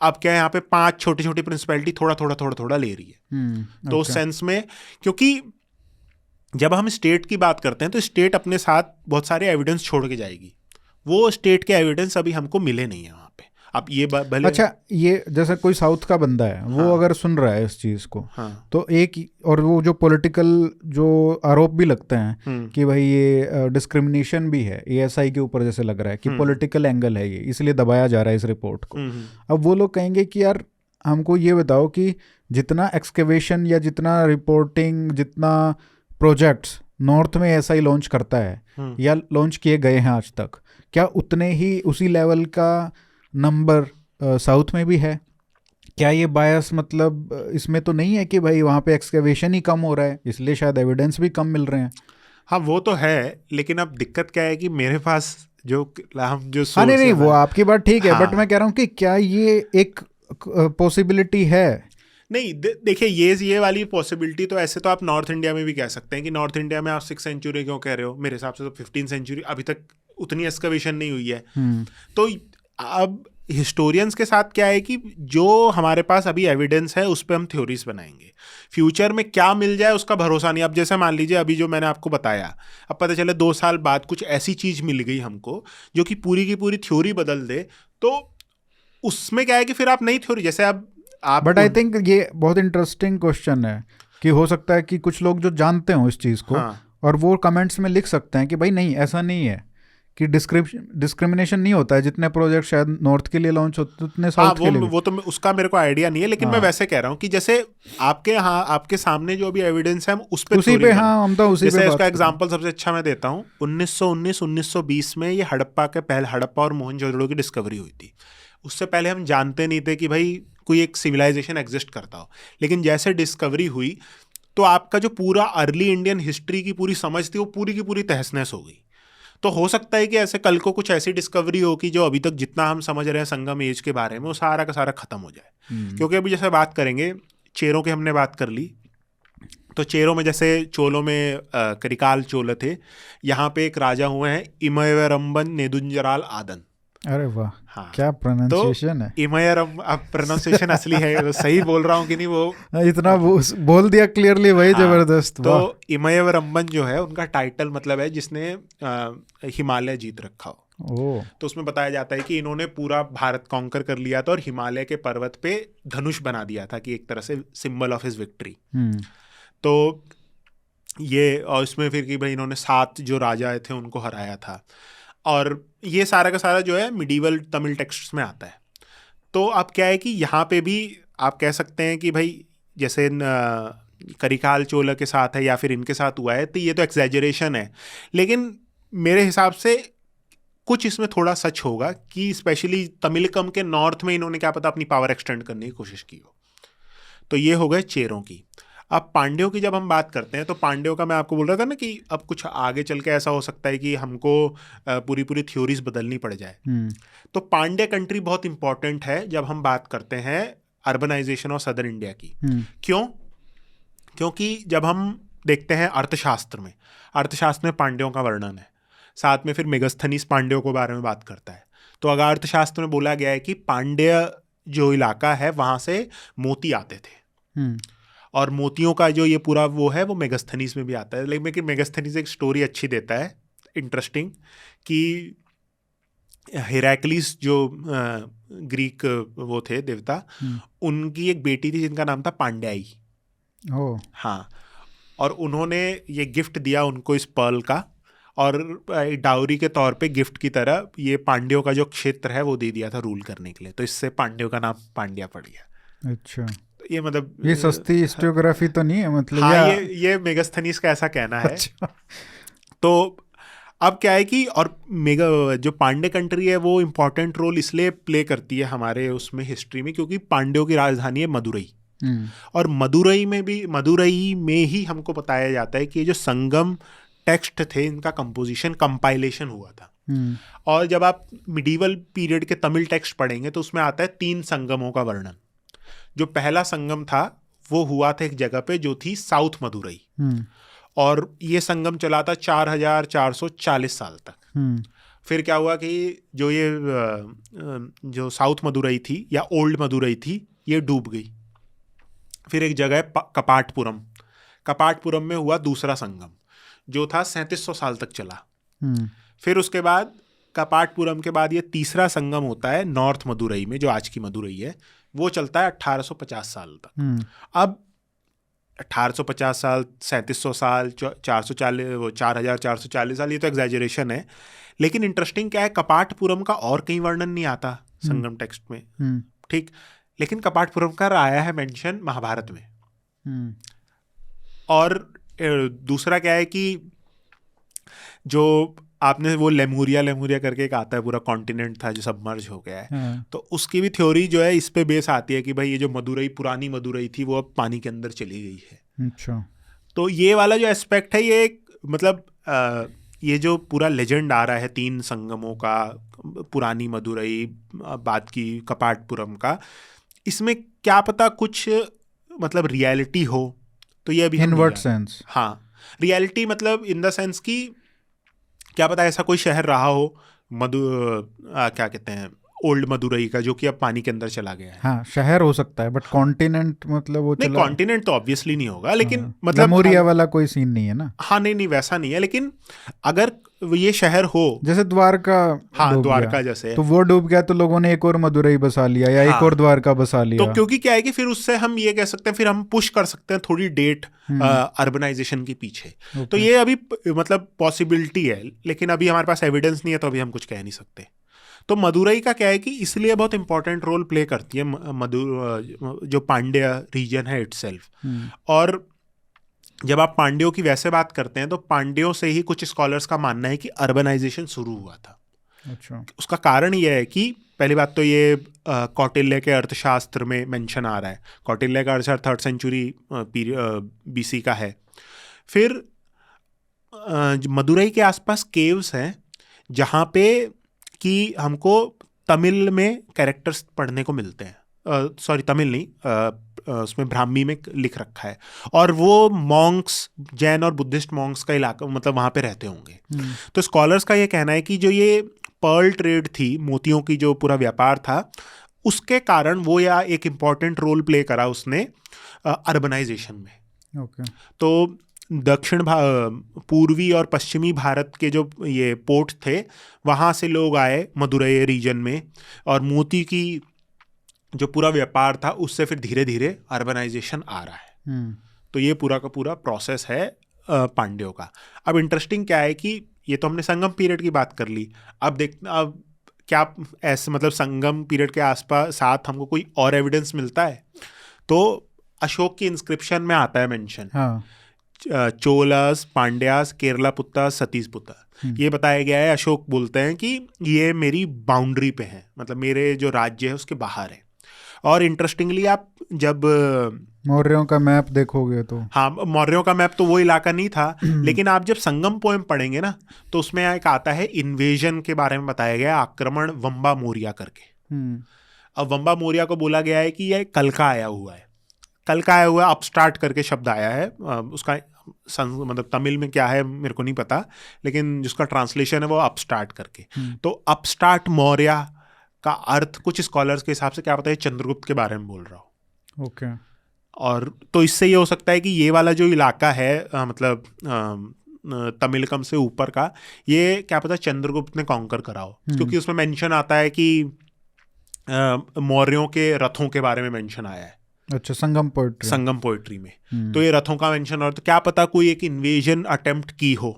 अब क्या है यहाँ पे 5 छोटी छोटी प्रिंसिपैलिटी थोड़ा ले रही है। तो उस ओके। सेंस में, क्योंकि जब हम स्टेट की बात करते हैं तो स्टेट अपने साथ बहुत सारे एविडेंस छोड़ के जाएगी, वो स्टेट के एविडेंस अभी हमको मिले नहीं है वहाँ पे। अब ये भले, अच्छा, ये जैसे कोई साउथ का बंदा है वो हाँ, अगर सुन रहा है इस चीज़ को, हाँ, तो एक, और वो जो पॉलिटिकल जो आरोप भी लगते हैं कि भाई ये डिस्क्रिमिनेशन भी है एएसआई के ऊपर, जैसे लग रहा है कि पॉलिटिकल एंगल है ये, इसलिए दबाया जा रहा है इस रिपोर्ट को। अब वो लोग कहेंगे कि यार हमको ये बताओ कि जितना एक्सकेवेशन या जितना रिपोर्टिंग, जितना प्रोजेक्ट्स नॉर्थ में एएसआई लॉन्च करता है या लॉन्च किए गए हैं आज तक, क्या उतने ही उसी लेवल का नंबर साउथ में भी है? क्या ये बायस मतलब इसमें तो नहीं है कि भाई वहाँ पे एक्सकेवेशन ही कम हो रहा है इसलिए शायद एविडेंस भी कम मिल रहे हैं? हाँ वो तो है, लेकिन अब दिक्कत क्या है कि मेरे पास जो हम जो हाँ, नहीं सोर्स नहीं, वो है, आपकी बात ठीक है, बट हाँ, मैं कह रहा हूँ कि क्या ये एक पॉसिबिलिटी है? नहीं देखिए ये वाली पॉसिबिलिटी तो ऐसे तो आप नॉर्थ इंडिया में भी कह सकते हैं कि नॉर्थ इंडिया में आप 6 सेंचुरी क्यों कह रहे हो, मेरे हिसाब से तो 15 सेंचुरी अभी तक उतनी एक्सकवेशन नहीं हुई है। तो अब हिस्टोरियंस के साथ क्या है कि जो हमारे पास अभी एविडेंस है उस पर हम थ्योरीज बनाएंगे, फ्यूचर में क्या मिल जाए उसका भरोसा नहीं। अब जैसे मान लीजिए अभी जो मैंने आपको बताया, अब पता चले 2 साल बाद कुछ ऐसी चीज़ मिल गई हमको जो कि पूरी की पूरी थ्योरी बदल दे, तो उसमें क्या है कि फिर आप नई थ्योरी, जैसे अब आप बट आई थिंक ये बहुत इंटरेस्टिंग क्वेश्चन है कि हो सकता है कि कुछ लोग जो जानते हो इस चीज़ को, हाँ, और वो कमेंट्स में लिख सकते हैं कि भाई नहीं, ऐसा नहीं है कि डिस्क्रिमिनेशन नहीं होता है, जितने प्रोजेक्ट शायद नॉर्थ के लिए लॉन्च होते उतने हाँ, साउथ के लिए भी। वो तो उसका मेरे को आइडिया नहीं है, लेकिन मैं हाँ, वैसे कह रहा हूँ कि जैसे आपके यहाँ आपके सामने जो अभी एविडेंस है हम उस पे उसी थ्योरी पे, बना, हाँ, हम तो उसी पे जैसे बात उसका कर रहे हैं। एग्जांपल सबसे अच्छा मैं देता हूँ, 1919-1920 में ये हड़प्पा और मोहनजोदड़ो की डिस्कवरी हुई थी। उससे पहले हम जानते नहीं थे कि भाई कोई एक सिविलाइजेशन एग्जिस्ट करता हो, लेकिन जैसे डिस्कवरी हुई तो आपका जो पूरा अर्ली इंडियन हिस्ट्री की पूरी समझ थी वो पूरी की पूरी तहस नहस हो गई। तो हो सकता है कि ऐसे कल को कुछ ऐसी डिस्कवरी हो कि जो अभी तक जितना हम समझ रहे हैं संगम एज के बारे में वो सारा का सारा खत्म हो जाए। क्योंकि अभी जैसे बात करेंगे चेरों की, हमने बात कर ली, तो चेरों में जैसे चोलों में करिकाल चोल थे, यहाँ पे एक राजा हुए हैं इमयवरम्बन नेदुंजराल आदन। अरे वाह, हाँ, क्या तो प्रोनाउंसिएशन है! इमयरम, अब प्रोनाउंसिएशन असली है, वो सही बोल रहा हूँ कि नहीं वो इतना बोल दिया क्लियरली, वही हाँ, जबरदस्त, तो वाह। इमयवरम्बन जो है उनका टाइटल मतलब है जिसने हिमालय जीत रखा हो। ओ, तो उसमें बताया जाता है कि इन्होंने पूरा भारत कॉन्कर कर लिया था और हिमालय के पर्वत पे धनुष बना दिया था कि एक तरह से सिंबल ऑफ हिज विक्ट्री। तो ये, और इसमें फिर कि भाई इन्होंने 7 जो राजा थे उनको हराया था, और ये सारा का सारा जो है मिडीवल तमिल टेक्स्ट में आता है। तो अब क्या है कि यहाँ पे भी आप कह सकते हैं कि भाई जैसे करिकाल चोला के साथ है या फिर इनके साथ हुआ है, तो ये तो एक्सैजरेशन है, लेकिन मेरे हिसाब से कुछ इसमें थोड़ा सच होगा कि स्पेशली तमिलकम के नॉर्थ में इन्होंने क्या पता अपनी पावर एक्सटेंड करने की कोशिश की हो। तो ये हो गए चेरों की। अब पांड्यों की जब हम बात करते हैं तो पांड्यों का मैं आपको बोल रहा था ना कि अब कुछ आगे चल के ऐसा हो सकता है कि हमको पूरी पूरी थ्योरीज बदलनी पड़ जाए। तो पांड्य कंट्री बहुत इंपॉर्टेंट है जब हम बात करते हैं अर्बनाइजेशन ऑफ सदर इंडिया की। क्यों? क्योंकि जब हम देखते हैं अर्थशास्त्र में पांड्यों का वर्णन है, साथ में फिर मेगस्थनीस पांड्यों के बारे में बात करता है। तो अगर अर्थशास्त्र में बोला गया है कि पांड्य जो इलाका है वहाँ से मोती आते थे, और मोतियों का जो ये पूरा वो है वो मेगस्थनीस में भी आता है। लेकिन मेगस्थनीस एक स्टोरी अच्छी देता है, इंटरेस्टिंग, कि हेराक्लिस जो ग्रीक वो थे देवता, उनकी एक बेटी थी जिनका नाम था पांड्याई। हाँ, और उन्होंने ये गिफ्ट दिया उनको इस पर्ल का, और डाउरी के तौर पे गिफ्ट की तरह ये पांड्यों का जो क्षेत्र है वो दे दिया था रूल करने के लिए। तो इससे पांड्यों का नाम पांड्या पड़ गया। अच्छा, ये मतलब ये सस्ती हिस्टोग्राफी तो नहीं है मतलब? हाँ, या ये मेगस्थनीस का ऐसा कहना है। अच्छा। तो अब क्या है कि और जो पांड्य कंट्री है वो इम्पोर्टेंट रोल इसलिए प्ले करती है हमारे उसमें हिस्ट्री में क्योंकि पांड्यों की राजधानी है मदुरई। और मदुरई में ही हमको बताया जाता है कि ये जो संगम टेक्स्ट थे इनका कंपोजिशन कंपाइलेशन हुआ था। और जब आप मिडीवल पीरियड के तमिल टेक्स्ट पढ़ेंगे तो उसमें आता है 3 संगमों का वर्णन। जो पहला संगम था वो हुआ था एक जगह पे जो थी साउथ मदुरई, और ये संगम चला था 4440 साल तक। फिर क्या हुआ कि जो साउथ मदुरई थी या ओल्ड मदुरई थी ये डूब गई। फिर एक जगह है कपाटपुरम में हुआ दूसरा संगम जो था 3700 साल तक चला। फिर उसके बाद कपाटपुरम के बाद ये तीसरा संगम होता है नॉर्थ मदुरई में, जो आज की मदुरई है, वो चलता है 1850 साल तक। अब 1850 साल, 3700 साल, 4440 साल, ये तो एग्जैजरेशन है, लेकिन इंटरेस्टिंग क्या है, कपाटपुरम का और कहीं वर्णन नहीं आता संगम टेक्स्ट में, ठीक, लेकिन कपाटपुरम का आया है मेंशन महाभारत में। और दूसरा क्या है कि जो आपने वो लेमुरिया करके एक आता है पूरा कॉन्टिनेंट था जो सबमर्ज हो गया है, तो उसकी भी थ्योरी जो है इस पे बेस आती है कि भाई ये जो मदुरई पुरानी मदुरई थी वो अब पानी के अंदर चली गई है। अच्छा, तो ये वाला जो एस्पेक्ट है ये मतलब ये जो पूरा लेजेंड आ रहा है 3 संगमों का, पुरानी मदुरई बाद की कपाटपुरम का, इसमें क्या पता कुछ मतलब रियलिटी हो, तो ये अभी इन व्हाट सेंस? हाँ, रियलिटी मतलब इन द सेंस कि क्या पता ऐसा कोई शहर रहा हो क्या कहते हैं ओल्ड मदुरई का, जो कि अब पानी के अंदर चला गया है। हाँ, शहर हो सकता है, बट कॉन्टिनेंट मतलब वो नहीं, कॉन्टिनेंट तो ऑब्वियसली नहीं होगा, लेकिन हाँ, मतलब लेमुरिया वाला कोई सीन नहीं है ना। हाँ, नहीं वैसा नहीं है, लेकिन अगर ये शहर हो जैसे द्वारका, हाँ द्वारका जैसे, तो वो डूब गया तो लोगों ने एक और मदुरई बसा लिया या एक और द्वारका बसा लिया। तो क्योंकि क्या है कि फिर उससे हम ये कह सकते हैं, फिर हम पुश कर सकते हैं थोड़ी डेट अर्बनाइजेशन के पीछे। तो ये अभी मतलब पॉसिबिलिटी है, लेकिन अभी हमारे पास एविडेंस नहीं है, तो अभी हम कुछ कह नहीं सकते। तो मदुरई का क्या है कि इसलिए बहुत इंपॉर्टेंट रोल प्ले करती है जो पांड्या रीजन है इटसेल्फ। और जब आप पांड्यों की वैसे बात करते हैं तो पांड्यों से ही कुछ स्कॉलर्स का मानना है कि अर्बनाइजेशन शुरू हुआ था। अच्छा, उसका कारण यह है कि पहली बात तो ये कौटिल्य के अर्थशास्त्र में मेंशन आ रहा है, कौटिल्य का अर्थशास्त्र 3rd सेंचुरी BC का है। फिर मदुरई के आसपास केव्स हैं जहाँ पे कि हमको तमिल में कैरेक्टर्स पढ़ने को मिलते हैं, सॉरी तमिल नहीं, उसमें ब्राह्मी में लिख रखा है, और वो मॉन्क्स, जैन और बुद्धिस्ट मॉन्क्स का इलाका, मतलब वहाँ पे रहते होंगे। तो स्कॉलर्स का ये कहना है कि जो ये पर्ल ट्रेड थी, मोतियों की जो पूरा व्यापार था, उसके कारण वो या एक इम्पॉर्टेंट रोल प्ले करा उसने अर्बनाइजेशन में। तो दक्षिण पूर्वी और पश्चिमी भारत के जो ये पोर्ट थे वहाँ से लोग आए मदुरई रीजन में, और मोती की जो पूरा व्यापार था उससे फिर धीरे धीरे अर्बनाइजेशन आ रहा है। तो ये पूरा का पूरा प्रोसेस है पांड्यों का। अब इंटरेस्टिंग क्या है कि ये तो हमने संगम पीरियड की बात कर ली, अब क्या ऐसे मतलब संगम पीरियड के आसपास साथ हमको कोई और एविडेंस मिलता है? तो अशोक की इंस्क्रिप्शन में आता है मेंशन, चोलास, पांड्यास, केरला पुत्ता, सतीश पुत्ता, ये बताया गया है। अशोक बोलते हैं कि ये मेरी बाउंड्री पे है, मतलब मेरे जो राज्य है उसके बाहर है। और इंटरेस्टिंगली आप जब मौर्यों का मैप देखोगे तो, हाँ, मौर्यों का मैप तो वो इलाका नहीं था, लेकिन आप जब संगम पोएम पढ़ेंगे ना तो उसमें एक आता है इन्वेजन के बारे में बताया गया, आक्रमण वंबा मौर्या करके। अब वंबा मौर्या को बोला गया है कि यह कल का आया हुआ है, कल का आया हुआ है, अपस्टार्ट करके शब्द आया है, उसका मतलब तमिल में क्या है मेरे को नहीं पता, लेकिन जिसका ट्रांसलेशन है वो अपस्टार्ट करके। तो अपस्टार्ट मौर्य का अर्थ कुछ स्कॉलर्स के हिसाब से क्या पता है चंद्रगुप्त के बारे में बोल रहा हूँ। ओके। और तो इससे ये हो सकता है कि ये वाला जो इलाका है मतलब तमिलकम से ऊपर का, ये क्या पता चंद्रगुप्त ने कॉन्कर करा हो, क्योंकि उसमें मेंशन आता है कि मौर्यों के रथों के बारे में मेंशन आया है। अच्छा, संगम पोएट्री में तो ये रथों का मेंशन, और तो क्या पता कोई एक इन्वेजन अटेम्प्ट की हो।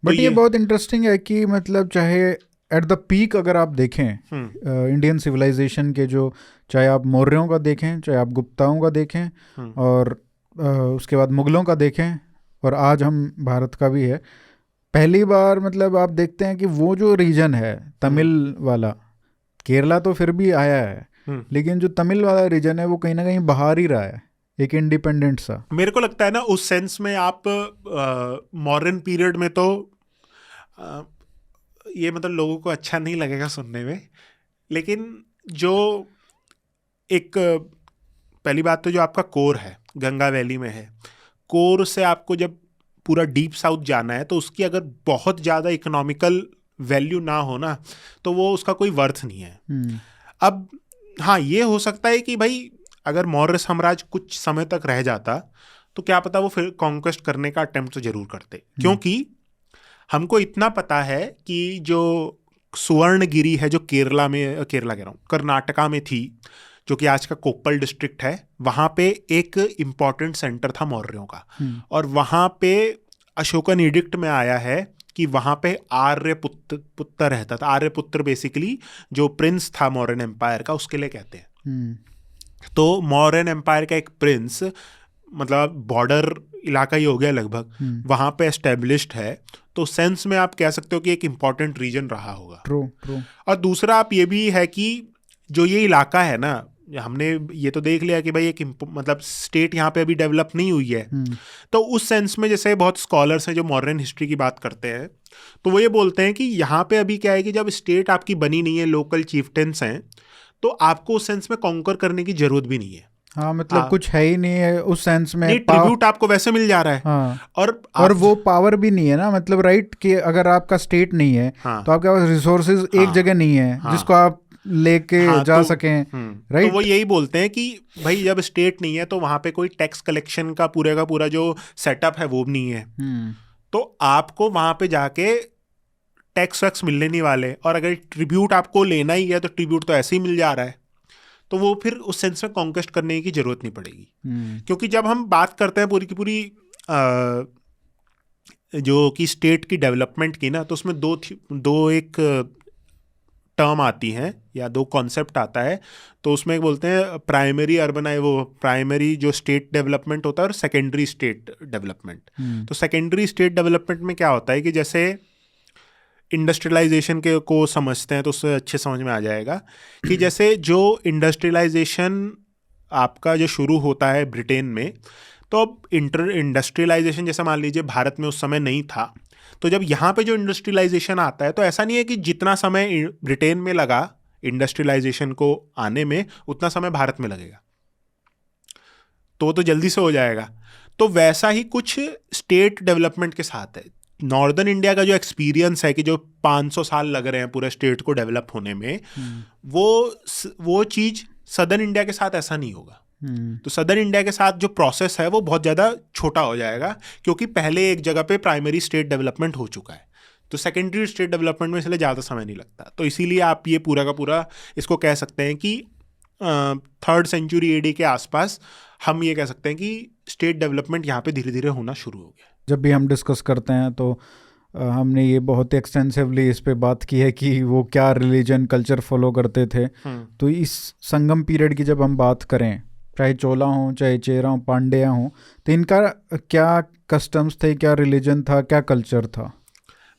बट ये बहुत इंटरेस्टिंग है कि मतलब चाहे एट द पीक अगर आप देखें इंडियन सिविलाइजेशन के, जो चाहे आप मौर्यों का देखें, चाहे आप गुप्ताओं का देखें, और उसके बाद मुगलों का देखें, और आज हम भारत का भी है, पहली बार मतलब आप देखते हैं कि वो जो रीजन है तमिल वाला, केरला तो फिर भी आया है, लेकिन जो तमिल वाला रीजन है वो कहीं ना कहीं बाहर ही रहा है, एक इंडिपेंडेंट सा। मेरे को लगता है ना उस सेंस में आप मॉडर्न पीरियड में तो ये मतलब लोगों को अच्छा नहीं लगेगा सुनने में, लेकिन जो एक पहली बात तो जो आपका कोर है गंगा वैली में है, कोर से आपको जब पूरा डीप साउथ जाना है तो उसकी अगर बहुत ज़्यादा इकोनॉमिकल वैल्यू ना हो ना तो वो उसका कोई वर्थ नहीं है। अब हाँ ये हो सकता है कि भाई अगर मौर्य साम्राज्य कुछ समय तक रह जाता तो क्या पता वो फिर कॉन्क्वेस्ट करने का अटेम्प्ट तो जरूर करते, क्योंकि हमको इतना पता है कि जो सुवर्णगिरी है जो केरला कह रहा हूँ कर्नाटका में थी, जो कि आज का कोप्पल डिस्ट्रिक्ट है, वहाँ पे एक इम्पॉर्टेंट सेंटर था मौर्यों का। और वहाँ पे अशोकन एडिक्ट में आया है कि वहाँ पे आर्यपुत्र रहता था। आर्यपुत्र बेसिकली जो प्रिंस था मौर्यन एम्पायर का, उसके लिए कहते हैं। तो मौर्यन एम्पायर का एक प्रिंस मतलब बॉर्डर इलाका ही हो गया लगभग, वहाँ पे एस्टेब्लिश्ड है, तो सेंस में आप कह सकते हो कि एक इम्पॉर्टेंट रीजन रहा होगा। ट्रू। और दूसरा आप ये भी है कि जो ये इलाका है ना, हमने ये तो देख लिया कि भाई एक मतलब स्टेट यहाँ पे अभी डेवलप नहीं हुई है, तो उस सेंस में जैसे बहुत स्कॉलर्स हैं जो मॉडर्न हिस्ट्री की बात करते हैं तो वो ये बोलते हैं कि यहाँ पे अभी क्या है कि जब स्टेट आपकी बनी नहीं है, लोकल चीफ्टेंस हैं, तो आपको उस सेंस में कॉन्कर करने की जरूरत भी नहीं है। हाँ मतलब कुछ है ही नहीं है उस सेंस में, ट्रिब्यूट आपको वैसे मिल जा रहा है। हाँ, और वो पावर भी नहीं है ना, मतलब राइट कि अगर आपका स्टेट नहीं है तो आपके पास रिसोर्सेज एक जगह नहीं है जिसको आप लेके जा सकें, राइट। तो वो यही बोलते हैं कि भाई जब स्टेट नहीं है तो वहां पे कोई टैक्स कलेक्शन का पूरा जो सेटअप है वो भी नहीं है, तो आपको वहां पे जाके टैक्स वैक्स मिलने नहीं वाले, और अगर ट्रिब्यूट आपको लेना ही है तो ट्रिब्यूट तो ऐसे ही मिल जा रहा है, तो वो फिर उस सेंस में कॉन्क्वेस्ट करने की जरूरत नहीं पड़ेगी। क्योंकि जब हम बात करते हैं पूरी की पूरी जो कि स्टेट की डेवलपमेंट की ना, तो उसमें दो एक टर्म आती हैं या दो कॉन्सेप्ट आता है। तो उसमें बोलते हैं प्राइमरी प्राइमरी जो स्टेट डेवलपमेंट होता है और सेकेंडरी स्टेट डेवलपमेंट। तो सेकेंडरी स्टेट डेवलपमेंट में क्या होता है कि जैसे इंडस्ट्रियलाइजेशन को समझते हैं तो उससे अच्छे समझ में आ जाएगा कि जैसे जो इंडस्ट्रियलाइजेशन आपका जो शुरू होता है ब्रिटेन में, तो अब इंडस्ट्रियलाइजेशन जैसे मान लीजिए भारत में उस समय नहीं था, तो जब यहाँ पे जो इंडस्ट्रियलाइजेशन आता है तो ऐसा नहीं है कि जितना समय ब्रिटेन में लगा इंडस्ट्रियलाइजेशन को आने में उतना समय भारत में लगेगा, तो वो तो जल्दी से हो जाएगा। तो वैसा ही कुछ स्टेट डेवलपमेंट के साथ है। नॉर्दर्न इंडिया का जो एक्सपीरियंस है कि जो 500 साल लग रहे हैं पूरे स्टेट को डेवलप होने में, वो चीज़ सदर्न इंडिया के साथ ऐसा नहीं होगा। तो सदर्न इंडिया के साथ जो प्रोसेस है वो बहुत ज़्यादा छोटा हो जाएगा, क्योंकि पहले एक जगह पे प्राइमरी स्टेट डेवलपमेंट हो चुका है, तो सेकेंडरी स्टेट डेवलपमेंट में इसलिए ज़्यादा समय नहीं लगता। तो इसीलिए आप ये पूरा का पूरा इसको कह सकते हैं कि 3rd सेंचुरी एडी के आसपास हम ये कह सकते हैं कि स्टेट डेवलपमेंट यहाँ पे धीरे धीरे होना शुरू हो गया। जब भी हम डिस्कस करते हैं तो हमने ये बहुत एक्सटेंसिवली इस पे बात की है कि वो क्या रिलीजन कल्चर फॉलो करते थे। तो इस संगम पीरियड की जब हम बात करें, चाहे चोला हों, चाहे चेरा हों, पांड्या हों, तो इनका क्या कस्टम्स थे, क्या रिलीजन था, क्या कल्चर था?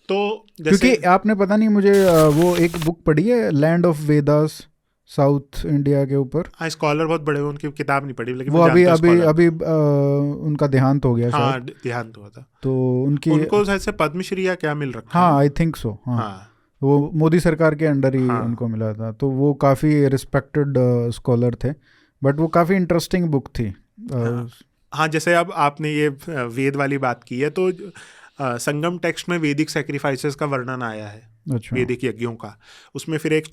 तो क्योंकि आपने पता नहीं मुझे वो एक बुक पढ़ी है land of Vedas south India के ऊपर। हाँ, स्कॉलर बहुत बड़े, उनकी किताब नहीं पढ़ी, लेकिन वो अभी उनका देहांत हो गया। हाँ, देहांत हुआ था। तो उनको ऐसे पद्मश्री या क्या मिल रखा है? हाँ, आई थिंक सो। हाँ, वो मोदी सरकार के अंडर ही उनको मिला था। तो वो काफ़ी रिस्पेक्टेड स्कॉलर थे, बट वो काफ़ी इंटरेस्टिंग बुक थी। हाँ, जैसे अब आपने ये वेद वाली बात की है, तो संगम टेक्स्ट में वैदिक सैक्रिफाइसेस का वर्णन आया है। अच्छा। वैदिक यज्ञों का। उसमें फिर एक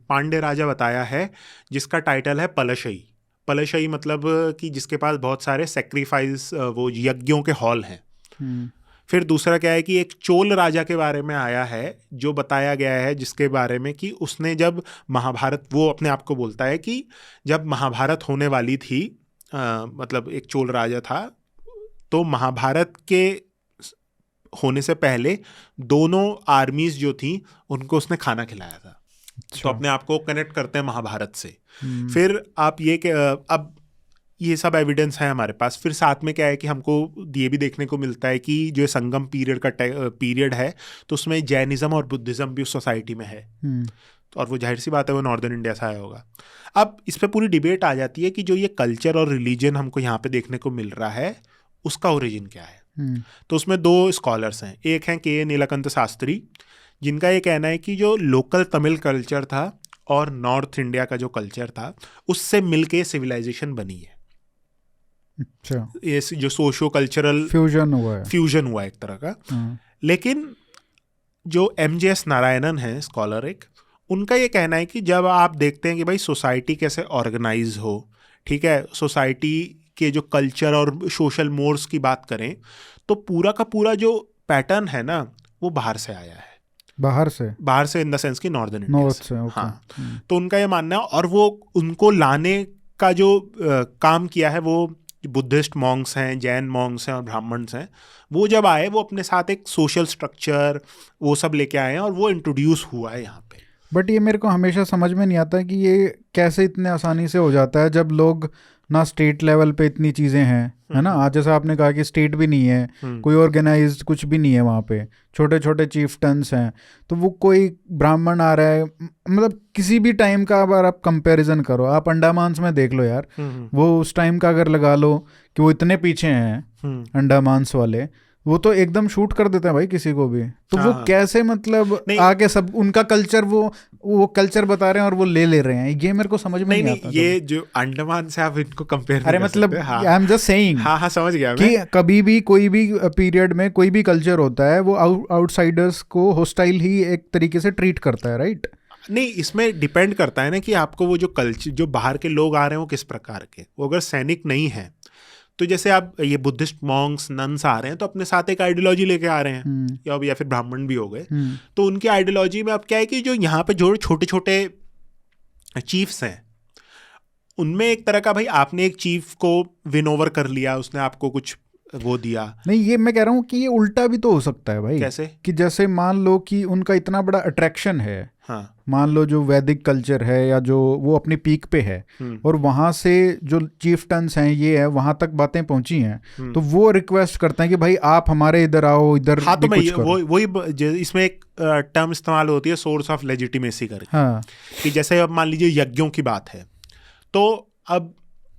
पांड्य राजा बताया है जिसका टाइटल है पलशई। पलशई मतलब कि जिसके पास बहुत सारे सैक्रिफाइस वो यज्ञों के हॉल हैं। फिर दूसरा क्या है कि एक चोल राजा के बारे में आया है जो बताया गया है, जिसके बारे में कि उसने जब महाभारत, वो अपने आप को बोलता है कि जब महाभारत होने वाली थी, मतलब एक चोल राजा था, तो महाभारत के होने से पहले दोनों आर्मीज जो थी उनको उसने खाना खिलाया था। तो अपने आप को कनेक्ट करते हैं महाभारत से। फिर आप ये कि अब ये सब एविडेंस है हमारे पास। फिर साथ में क्या है कि हमको ये भी देखने को मिलता है कि जो संगम पीरियड है तो उसमें जैनिज्म और बुद्धिज्म भी उस सोसाइटी में है। और वो जाहिर सी बात है वो नॉर्दर्न इंडिया से आया होगा। अब इस पे पूरी डिबेट आ जाती है कि जो ये कल्चर और रिलीजन हमको यहाँ पे देखने को मिल रहा है उसका ओरिजिन क्या है। तो उसमें दो स्कॉलर्स हैं, एक हैं के नीलकंठ शास्त्री, जिनका ये कहना है कि जो लोकल तमिल कल्चर था और नॉर्थ इंडिया का जो कल्चर था उससे मिलके सिविलाइजेशन बनी है। अच्छा, ये जो सोशो कल्चरल फ्यूजन हुआ एक तरह का। लेकिन जो MJS नारायणन है स्कॉलर एक, उनका ये कहना है कि जब आप देखते हैं कि भाई सोसाइटी कैसे ऑर्गेनाइज हो, ठीक है, सोसाइटी के जो कल्चर और सोशल मोर्स की बात करें तो पूरा का पूरा जो पैटर्न है ना वो बाहर से आया है। बाहर से इन द सेंस की नॉर्दर्न इंडिया से। हाँ, तो उनका ये मानना है, और वो उनको लाने का जो काम किया है वो बुद्धिस्ट मॉन्क्स हैं, जैन मॉन्क्स हैं और ब्राह्मण्स हैं, वो जब आए वो अपने साथ एक सोशल स्ट्रक्चर वो सब लेके आए हैं और वो इंट्रोड्यूस हुआ है यहाँ पे। बट ये मेरे को हमेशा समझ में नहीं आता कि ये कैसे इतने आसानी से हो जाता है जब लोग ना स्टेट लेवल पे इतनी चीज़ें हैं, है ना। आज जैसा आपने कहा कि स्टेट भी नहीं है, कोई ऑर्गेनाइज्ड कुछ भी नहीं है वहाँ पे, छोटे छोटे चीफ्टन्स हैं, तो वो कोई ब्राह्मण आ रहा है, मतलब किसी भी टाइम का अगर आप कंपैरिजन करो, आप अंडमान्स में देख लो यार, वो उस टाइम का अगर लगा लो कि वो इतने पीछे हैं अंडमान्स वाले, वो तो एकदम शूट कर देते हैं भाई किसी को भी। तो वो कैसे मतलब आके सब उनका कल्चर वो कल्चर बता रहे हैं और वो ले रहे हैं, ये मेरे को समझ में नहीं आता। ये जो अंडमान से आप इनको कंपेयर अरे मतलब आई एम जस्ट सेइंग, हाँ समझ गया कि कभी भी कोई भी पीरियड में कोई भी कल्चर होता है वो आउटसाइडर्स को होस्टाइल ही एक तरीके से ट्रीट करता है, राइट। नहीं, इसमें डिपेंड करता है ना कि आपको वो जो कल्चर, जो बाहर के लोग आ रहे हैं वो किस प्रकार के, वो अगर सैनिक नहीं है तो जैसे आप ये बुद्धिस्ट मॉन्क्स नन्स आ रहे हैं तो अपने साथ एक आइडियोलॉजी लेके आ रहे हैं, या फिर ब्राह्मण भी हो गए, तो उनकी आइडियोलॉजी में अब क्या है कि जो यहाँ पे जो छोटे छोटे चीफ्स हैं उनमें एक तरह का, भाई आपने एक चीफ को विन ओवर कर लिया, उसने आपको कुछ वो दिया। नहीं, ये मैं कह रहा हूँ कि ये उल्टा भी तो हो सकता है भाई। कैसे? कि जैसे मान लो कि उनका इतना बड़ा अट्रैक्शन है, हाँ, मान लो जो वैदिक कल्चर है या जो वो अपनी पीक पे है, और वहां से जो चीफ्टन्स हैं ये है वहां तक बातें पहुंची हैं, तो वो रिक्वेस्ट करते हैं कि भाई आप हमारे इधर आओ, इधर हाँ, तो मैं वही इसमें एक टर्म इस्तेमाल होती है सोर्स ऑफ लेजिटिमेसी करके। हाँ, कि जैसे अब मान लीजिए यज्ञों की बात है, तो अब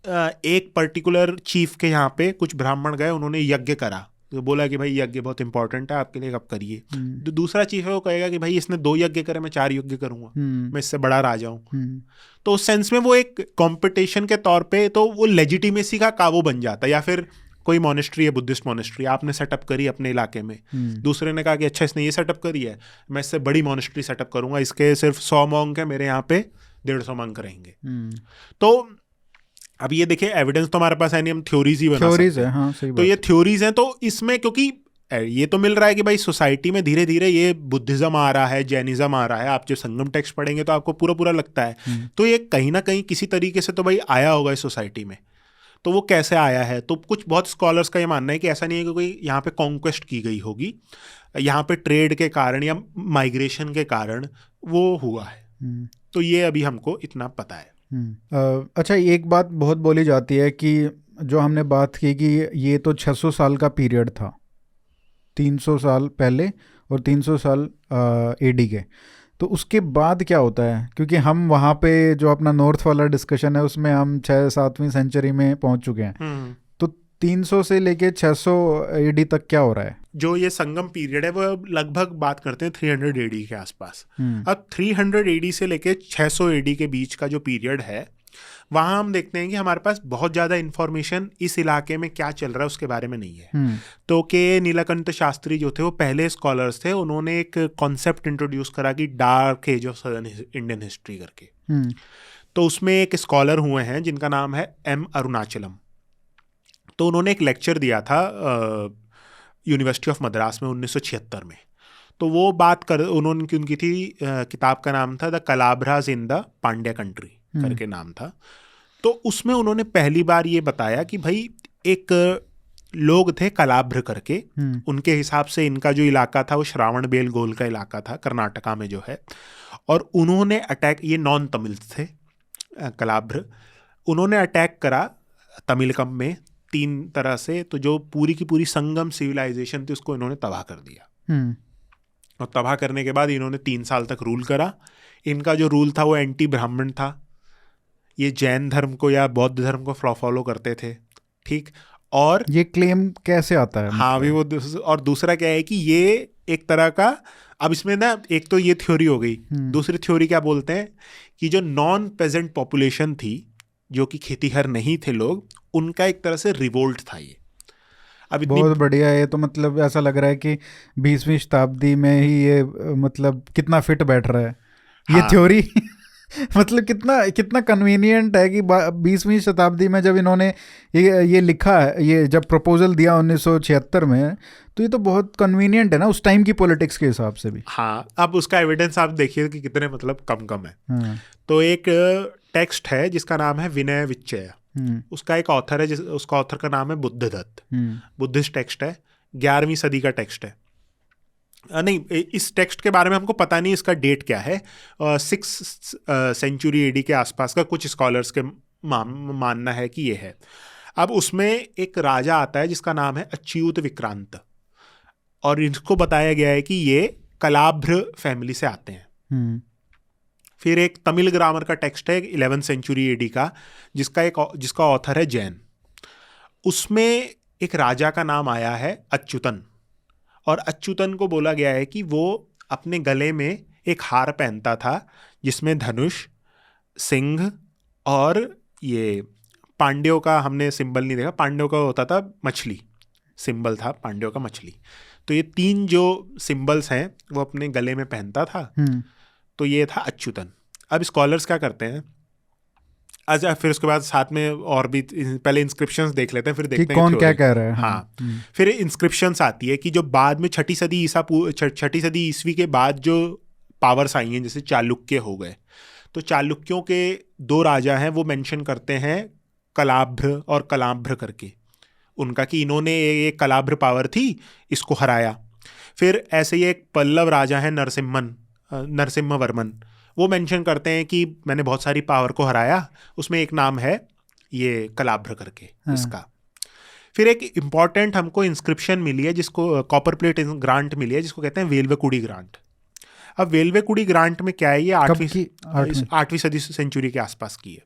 एक पर्टिकुलर चीफ के यहाँ पे कुछ ब्राह्मण गए, उन्होंने यज्ञ करा, तो बोला कि भाई यज्ञ बहुत इंपॉर्टेंट है आपके लिए, आप करिए। तो दूसरा चीफ है वो कहेगा कि भाई इसने 2 यज्ञ करे, मैं 4 यज्ञ करूंगा, मैं इससे बड़ा राजा हूँ। तो उस सेंस में वो एक कंपटीशन के तौर पे तो वो लेजिटिमेसी का काबू बन जाता है। या फिर कोई मॉनेस्ट्री है, बुद्धिस्ट मॉनेस्ट्री आपने सेटअप करी अपने इलाके में, दूसरे ने कहा कि अच्छा इसने ये सेटअप करी है, मैं इससे बड़ी मॉनेस्ट्री सेटअप करूंगा, इसके सिर्फ 100 मॉन्क है, मेरे यहाँ पे 150 मॉन्क रहेंगे। तो अब ये देखिए एविडेंस तो हमारे पास है नहीं, हम थ्योरीज ही बना सकते हैं। हाँ, सही बात। तो ये थ्योरीज हैं, तो इसमें क्योंकि ये तो मिल रहा है कि भाई सोसाइटी में धीरे धीरे ये बुद्धिज्म आ रहा है, जैनिज्म आ रहा है, आप जो संगम टेक्स्ट पढ़ेंगे तो आपको पूरा पूरा लगता है, तो ये कहीं ना कहीं किसी तरीके से तो भाई आया होगा इस सोसाइटी में। तो वो कैसे आया है, तो कुछ बहुत स्कॉलर्स का ये मानना है कि ऐसा नहीं है कि कोई यहाँ पे कॉन्क्वेस्ट की गई होगी, यहाँ पे ट्रेड के कारण या माइग्रेशन के कारण वो हुआ है। तो ये अभी हमको इतना पता है। अच्छा, एक बात बहुत बोली जाती है कि जो हमने बात की कि ये तो 600 साल का पीरियड था, 300 साल पहले और 300 साल AD के, तो उसके बाद क्या होता है, क्योंकि हम वहाँ पे जो अपना नॉर्थ वाला डिस्कशन है उसमें हम 6-7वीं सेंचुरी में पहुँच चुके हैं, तो 300 से लेके 600 AD तक क्या हो रहा है? जो ये संगम पीरियड है वो लगभग बात करते हैं 300 AD के आसपास। अब 300 AD से लेके 600 AD के बीच का जो पीरियड है, वहाँ हम देखते हैं कि हमारे पास बहुत ज़्यादा इन्फॉर्मेशन इस इलाके में क्या चल रहा है उसके बारे में नहीं है। तो के नीलकंठ शास्त्री जो थे वो पहले स्कॉलर्स थे, उन्होंने एक कॉन्सेप्ट इंट्रोड्यूस करा कि dark age of southern Indian history करके। तो उसमें एक स्कॉलर हुए हैं जिनका नाम है M अरुणाचलम। तो उन्होंने एक लेक्चर दिया था यूनिवर्सिटी ऑफ मद्रास में 1976 में। तो वो बात कर उनकी थी किताब का नाम था द कलाब्राज इन द पांड्या कंट्री करके नाम था। तो उसमें उन्होंने पहली बार ये बताया कि भाई एक लोग थे कलाब्र करके, उनके हिसाब से इनका जो इलाका था वो श्रावण बेलगोल का इलाका था कर्नाटका में जो है, और उन्होंने अटैक, ये नॉन तमिल थे कलाब्र, उन्होंने अटैक करा तमिलकम में 3 तरह से, तो जो पूरी की पूरी संगम सिविलाइजेशन थी उसको इन्होंने तबाह कर दिया। और तबाह करने के बाद इन्होंने 3 साल तक रूल करा। इनका जो रूल था वो एंटी ब्राह्मण था, ये जैन धर्म को या बौद्ध धर्म को फॉलो करते थे, ठीक। और ये क्लेम कैसे आता है? हाँ भी वो और दूसरा क्या है कि ये एक तरह का, अब इसमें ना एक तो ये थ्योरी हो गई, दूसरी थ्योरी क्या बोलते हैं कि जो नॉन पेजेंट पॉपुलेशन थी, जो कि खेतीहर नहीं थे लोग, उनका एक तरह से रिवोल्ट था ये। अब इतनी बहुत बढ़िया है। तो मतलब ऐसा लग रहा है कि 20वीं शताब्दी में ही ये मतलब कितना फिट बैठ रहा है ये हाँ। थ्योरी। मतलब कितना कितना कन्वीनियंट है कि 20वीं शताब्दी में जब इन्होंने ये लिखा है, ये जब प्रपोजल दिया 1976 में, तो ये तो बहुत कन्वीनियंट है ना उस टाइम की पॉलिटिक्स के हिसाब से भी। हाँ, अब उसका एविडेंस आप देखिए कि कितने मतलब कम है। हाँ। तो एक टेक्स्ट है जिसका नाम है विनय विच्चय, उसका एक ऑथर है उसका ऑथर का नाम है बुद्धदत्त, बुद्धिस्ट टेक्स्ट है, 11वीं सदी का टेक्स्ट है। नहीं, इस टेक्स्ट के बारे में हमको पता नहीं इसका डेट क्या है, 6th सेंचुरी एडी के आसपास का कुछ स्कॉलर्स के मानना है कि ये है। अब उसमें एक राजा आता है जिसका नाम है अच्युत विक्रांत, और इनको बताया गया है कि ये कलाभ्र फैमिली से आते हैं। फिर एक तमिल ग्रामर का टेक्स्ट है 11th सेंचुरी एडी का, जिसका ऑथर है जैन। उसमें एक राजा का नाम आया है अच्युतन, और अच्युतन को बोला गया है कि वो अपने गले में एक हार पहनता था जिसमें धनुष, सिंह और ये पांड्यों का हमने सिंबल नहीं देखा, पांड्यों का होता था मछली, सिंबल था पांड्यों का मछली। तो ये 3 जो सिंबल्स हैं वो अपने गले में पहनता था। तो ये था अच्युतन। अब स्कॉलर्स क्या करते हैं, अच्छा फिर उसके बाद साथ में और भी पहले इंस्क्रिप्शंस देख लेते हैं, फिर देखते हैं कौन क्या कह रहा है। हाँ। फिर इंस्क्रिप्शंस आती है कि जो बाद में 6ठी सदी ईस्वी के बाद जो पावर्स आई हैं, जैसे चालुक्य हो गए, तो चालुक्यों के 2 राजा हैं, वो मेंशन करते हैं कलाभ्र और कलाभ्र करके उनका, कि इन्होंने ये कलाभ्र पावर थी, इसको हराया। फिर ऐसे ही एक पल्लव राजा है नरसिम्हवर्मन, वो मेंशन करते हैं कि मैंने बहुत सारी पावर को हराया, उसमें एक नाम है ये कलाभ्र करके इसका। फिर एक इम्पॉर्टेंट हमको इंस्क्रिप्शन मिली है जिसको कॉपर प्लेट ग्रांट मिली है, जिसको कहते हैं वेलवेकुडी ग्रांट। अब वेलवेकुडी ग्रांट में क्या है, ये 8वीं सदी सेंचुरी के आसपास की है।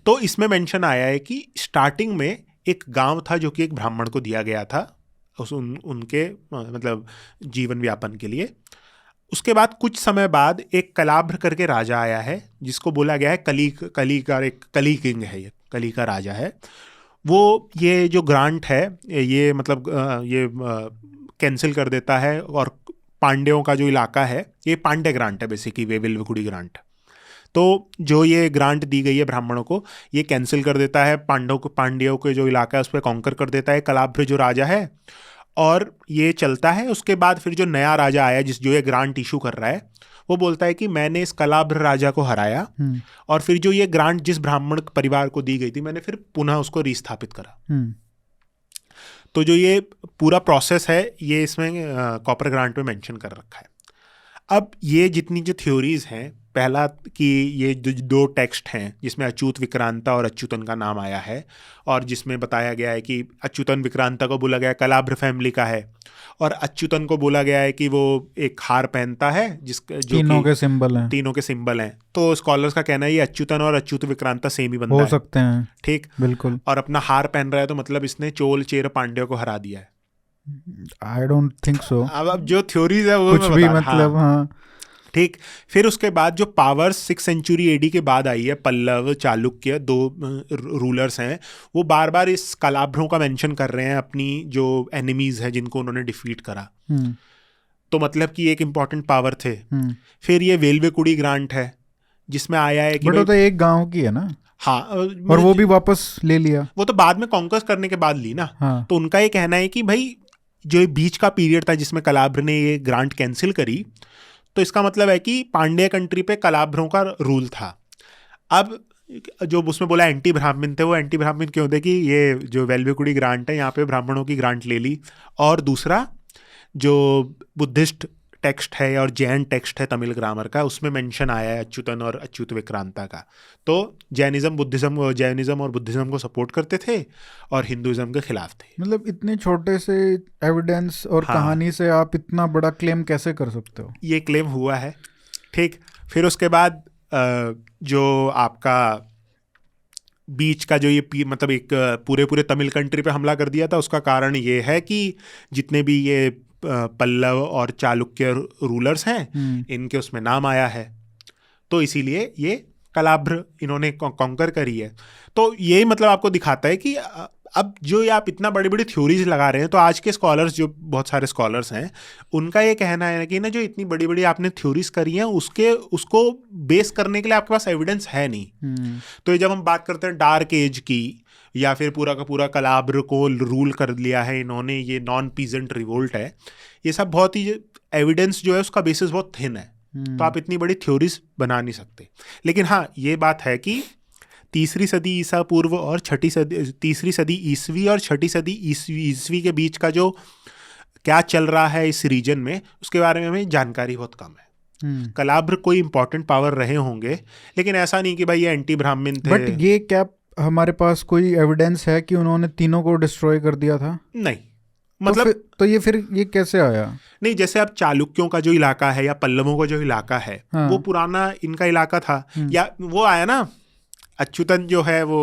तो इसमें मेंशन आया है कि स्टार्टिंग में एक गांव था जो कि एक ब्राह्मण को दिया गया था उनके मतलब जीवन व्यापन के लिए। उसके बाद कुछ समय बाद एक कलाभ्र करके राजा आया है जिसको बोला गया है कली किंग है, ये कली का राजा है वो। ये जो ग्रांट है ये मतलब ये कैंसिल कर देता है, और पांड्यों का जो इलाका है ये पांड्य ग्रांट है बेसिकली, वेलवेकुडी ग्रांट। तो जो ये ग्रांट दी गई है ब्राह्मणों को, ये कैंसिल कर देता है, पांड्यों के जो इलाका है उस पर कॉन्कर कर देता है कलाभ्र जो राजा है, और ये चलता है। उसके बाद फिर जो नया राजा आया जो ये ग्रांट इशू कर रहा है, वो बोलता है कि मैंने इस कलाभ्र राजा को हराया, और फिर जो ये ग्रांट जिस ब्राह्मण परिवार को दी गई थी, मैंने फिर पुनः उसको रिस्थापित करा। तो जो ये पूरा प्रोसेस है ये इसमें कॉपर ग्रांट में मेंशन कर रखा है। अब ये जितनी जो थ्योरीज हैं, पहला कि ये जो 2 टेक्स्ट हैं जिसमें अच्युत विक्रांता और अच्युतन का नाम आया है, और जिसमें बताया गया है कि अच्युतन विक्रांता को बोला गया कलाभ्र फैमिली का है, और अच्युतन को बोला गया है कि वो एक हार पहनता है जो तीनों के सिंबल हैं। तो स्कॉलर्स का कहना है ये अच्युतन और अच्युत विक्रांता सेम ही बनता हो सकते हैं, ठीक, बिल्कुल। और अपना हार पहन रहा है, तो मतलब इसने चोल चेर पांड्यों को हरा दिया है। I don't think so. अब जो थ्योरीज है वो कुछ भी मतलब हाँ ठीक। फिर उसके बाद जो पावर्स 6th सेंचुरी एडी के बाद आई है, पल्लव चालुक्य 2 रूलर्स हैं, वो बार बार इस कलाभ्रों का मेंशन कर रहे हैं अपनी जो एनिमीज है जिनको उन्होंने डिफीट करा। तो मतलब कि एक इम्पॉर्टेंट पावर थे। फिर ये वेलवेकुडी ग्रांट है जिसमें आया है कि तो एक गांव की है ना। हाँ, और वो भी वापस ले लिया, वो तो बाद में कॉन्कर्स करने के बाद ली ना। हाँ। तो उनका ये कहना है कि भाई जो बीच का पीरियड था जिसमें कलाभ्र ने ये ग्रांट कैंसिल करी, तो इसका मतलब है कि पांड्य कंट्री पे कलाभ्रों का रूल था। अब जो उसमें बोला एंटी ब्राह्मण थे, वो एंटी ब्राह्मण क्यों थे कि ये जो वेलवेकुडी ग्रांट है यहाँ पे ब्राह्मणों की ग्रांट ले ली, और दूसरा जो बुद्धिस्ट टेक्स्ट है और जैन टेक्स्ट है तमिल ग्रामर का, उसमें मेंशन आया है अच्युतन और अच्युत विक्रांता का। तो जैनिज्म और बुद्धिज्म को सपोर्ट करते थे और हिंदुइज्म के खिलाफ थे। मतलब इतने छोटे से एविडेंस और हाँ। कहानी से आप इतना बड़ा क्लेम कैसे कर सकते हो? ये क्लेम हुआ है, ठीक। फिर उसके बाद जो आपका बीच का जो ये मतलब एक पूरे तमिल कंट्री पे हमला कर दिया था, उसका कारण ये है कि जितने भी ये पल्लव और चालुक्य रूलर्स हैं, इनके उसमें नाम आया है, तो इसीलिए ये कलाभ्र इन्होंने कॉन्कर करी है। तो यही मतलब आपको दिखाता है कि अब जो ये आप इतना बड़ी बड़ी थ्योरीज लगा रहे हैं, तो आज के स्कॉलर्स, जो बहुत सारे स्कॉलर्स हैं, उनका ये कहना है कि ना जो इतनी बड़ी बड़ी आपने थ्योरीज करी हैं उसको बेस करने के लिए आपके पास एविडेंस है नहीं। तो ये जब हम बात करते हैं डार्क एज की, या फिर पूरा का पूरा कलाब्र को रूल कर लिया है इन्होंने, ये नॉन पीजेंट रिवोल्ट है, ये सब बहुत ही एविडेंस जो है उसका बेसिस बहुत थिन है, तो आप इतनी बड़ी थ्योरीज बना नहीं सकते। लेकिन हाँ, ये बात है कि तीसरी सदी ईसा पूर्व और तीसरी सदी ईसवी और छठी सदी ईसवी के बीच का जो क्या चल रहा है इस रीजन में, उसके बारे में हमें जानकारी बहुत कम है। कलाभ्र कोई इंपॉर्टेंट पावर रहे होंगे, लेकिन ऐसा नहीं कि भाई ये एंटी ब्राह्मण थे। बट ये क्या हमारे पास कोई एविडेंस है कि उन्होंने तीनों को डिस्ट्रॉय कर दिया था? नहीं, मतलब तो ये फिर ये कैसे आया? नहीं, जैसे अब चालुक्यों का जो इलाका है या पल्लवों का जो इलाका है, हाँ। वो पुराना इनका इलाका था, या वो आया ना अच्युतन जो है वो।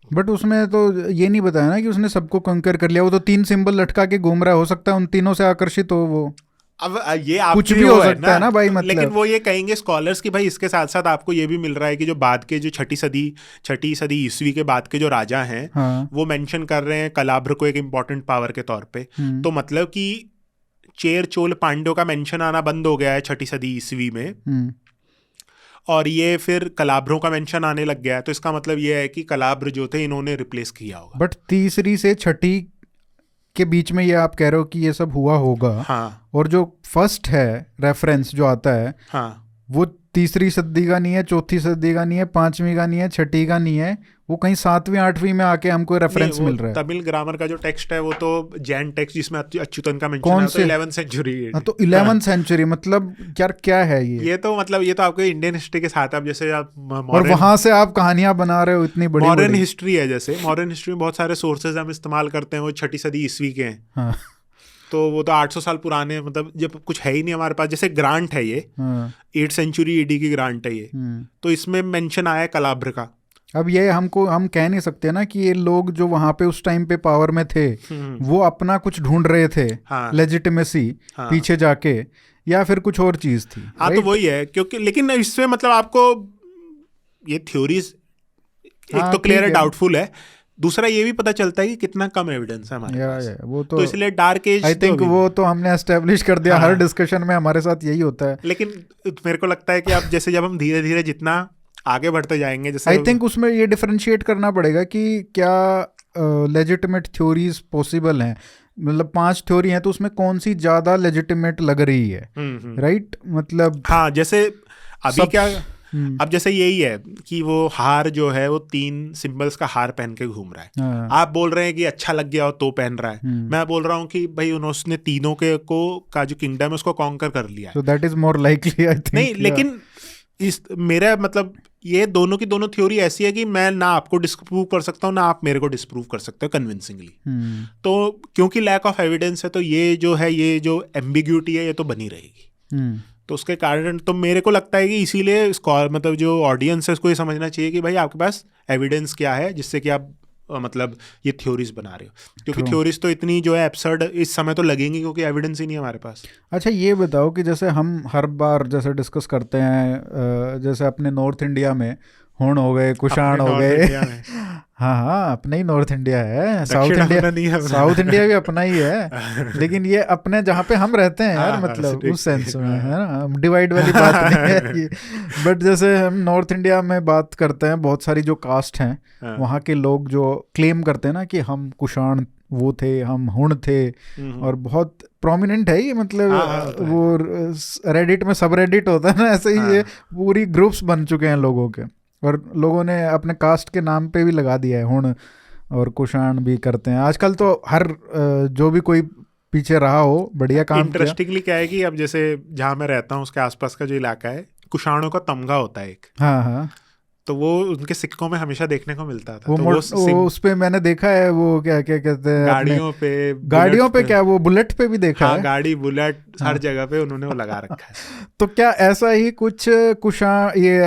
बट उसमें तो ये नहीं बताया ना कि उसने सबको कंकर कर लिया। वो तो 3 सिंबल लटका के घूम रहा है, हो सकता है उन तीनों से आकर्षित हो वो। अब ये आप कुछ भी हो सकता है ना भाई, मतलब। लेकिन वो ये कहेंगे स्कॉलर्स कि भाई इसके साथ साथ आपको ये भी मिल रहा है कि जो बाद के जो छठी सदी ईस्वी के बाद के जो राजा हैं, हाँ। वो मेंशन कर रहे हैं कलाभ्र को एक इम्पोर्टेंट पावर के तौर पे। तो मतलब कि चेर चोल पांड्यों का मेंशन आना बंद हो गया है छठी सदी ईस्वी में, और ये फिर कलाभ्रों का मेंशन आने लग गया है। तो इसका मतलब ये है कि कलाभ्र जो थे इन्होंने रिप्लेस किया होगा। बट तीसरी से छठी के बीच में ये आप कह रहे हो कि ये सब हुआ होगा। हाँ। और जो फर्स्ट है रेफरेंस जो आता है, हाँ, वो तीसरी सदी का नहीं है, चौथी सदी का नहीं है, पांचवी का नहीं है, छठी का नहीं है, वो कहीं 7वीं 8वीं में आके हमको रेफरेंस मिल रहा है। तमिल ग्रामर का जो टेक्स्ट है वो तो जैन टेक्स्ट, जिसमें अच्युतन का मेंशन है, तो 11th सेंचुरी। हाँ, तो 11th सेंचुरी मतलब यार क्या है ये तो मतलब ये तो आपके इंडियन हिस्ट्री के साथ, आप जैसे आप और वहां से आप कहानियां बना रहे हो इतनी बड़ी मॉडर्न हिस्ट्री है। जैसे मॉडर्न हिस्ट्री में बहुत सारे सोर्सेज हम इस्तेमाल करते हैं, वो छठी सदी ईस्वी के हैं। हाँ। तो वो तो 800 साल पुराने, मतलब जब कुछ है ही नहीं हमारे पास। जैसे ग्रांट है ये, 8th सेंचुरी ईडी की ग्रांट है ये, तो इसमें मेंशन आया है कलाभ्र का। अब ये हम कह नहीं सकते ना कि ये लोग जो वहां पे उस टाइम पे पावर में थे, वो अपना कुछ ढूंढ रहे थे, लेजिटिमेसी पीछे जाके, या फिर कुछ और चीज थी। हाँ, तो वही है, क्योंकि लेकिन इसमें मतलब आपको ये थ्योरीज एक तो क्लियर है, डाउटफुल है, दूसरा ये भी पता चलता है कि कितना कम एविडेंस है हमारे पास। वो तो इसलिए डार्क एज आई थिंक वो तो हमने एस्टेब्लिश कर दिया। हर डिस्कशन में हमारे साथ यही होता है। लेकिन मेरे को लगता है कि अब जैसे जब हम धीरे धीरे जितना आगे बढ़ते जाएंगे, जैसे आई थिंक उसमें ये डिफरेंशिएट करना पड़ेगा कि क्या लेजिटिमेट थ्योरीज पॉसिबल हैं। मतलब 5 थ्योरी हैं, तो उसमें कौन सी ज्यादा लेजिटिमेट लग रही है, राइट? मतलब हाँ, जैसे अभी क्या, अब जैसे यही है कि वो हार जो है वो 3 सिंबल्स का हार पहन के घूम रहा है। आप बोल रहे हैं कि अच्छा लग गया हो तो पहन रहा है। मैं बोल रहा हूँ कि भाई उसने तीनों के का जो किंगडम है उसको कॉन्कर कर लिया है। So that is more likely, I think. नहीं, लेकिन मेरा मतलब ये दोनों की दोनों थ्योरी ऐसी है कि मैं ना आपको डिस्प्रूव कर सकता हूँ, ना आप मेरे को डिस्प्रूव कर सकते हो कन्विंसिंगली। तो क्योंकि लैक ऑफ एविडेंस है, तो ये जो है, ये जो एम्बिग्यूटी है, ये तो बनी रहेगी। तो उसके कारण तो मेरे को लगता है कि इसीलिए मतलब जो ऑडियंस है उसको ये समझना चाहिए कि भाई आपके पास एविडेंस क्या है जिससे कि आप मतलब ये थ्योरीज बना रहे हो। क्योंकि थ्योरीज तो इतनी जो है एब्सर्ड इस समय तो लगेंगी, क्योंकि एविडेंस ही नहीं है हमारे पास। अच्छा, ये बताओ कि जैसे हम हर बार जैसे डिस्कस करते हैं, जैसे अपने नॉर्थ इंडिया में हुण हो गए, कुषाण हो गए। हाँ, अपना ही नॉर्थ इंडिया है, साउथ इंडिया भी अपना ही है। लेकिन ये अपने जहाँ पे हम रहते हैं यार, मतलब उस सेंस में है ना, डिवाइड वाली बात नहीं है ये। बट जैसे हम नॉर्थ इंडिया में बात करते हैं, बहुत सारी जो कास्ट हैं वहाँ के लोग जो क्लेम करते हैं ना कि हम कुषाण वो थे, हम हुण थे, और बहुत प्रोमिनेंट है ये। मतलब वो रेडिट में सब रेडिट होता है ना, ऐसे ही ये पूरी ग्रुप्स बन चुके हैं लोगों के, और लोगों ने अपने कास्ट के नाम पे भी लगा दिया है हुण, और कुषाण भी करते हैं आजकल। तो हर जो भी कोई पीछे रहा हो, बढ़िया काम किया। इंटरेस्टिंगली क्या है कि अब जैसे जहाँ मैं रहता हूँ उसके आसपास का जो इलाका है, कुषाणों का तमगा होता है एक, हाँ हाँ, तो वो उनके सिक्कों में हमेशा देखने को मिलता था। वो तो वो उस पे मैंने देखा है, वो क्या क्या कहते हैं अपने गाड़ियों पे, गाड़ियों पे, बुलेट्स क्या वो बुलेट पे भी देखा हाँ है। गाड़ी बुलेट हाँ। हर जगह पे उन्होंने वो लगा रखा है। तो क्या ऐसा ही कुछ ये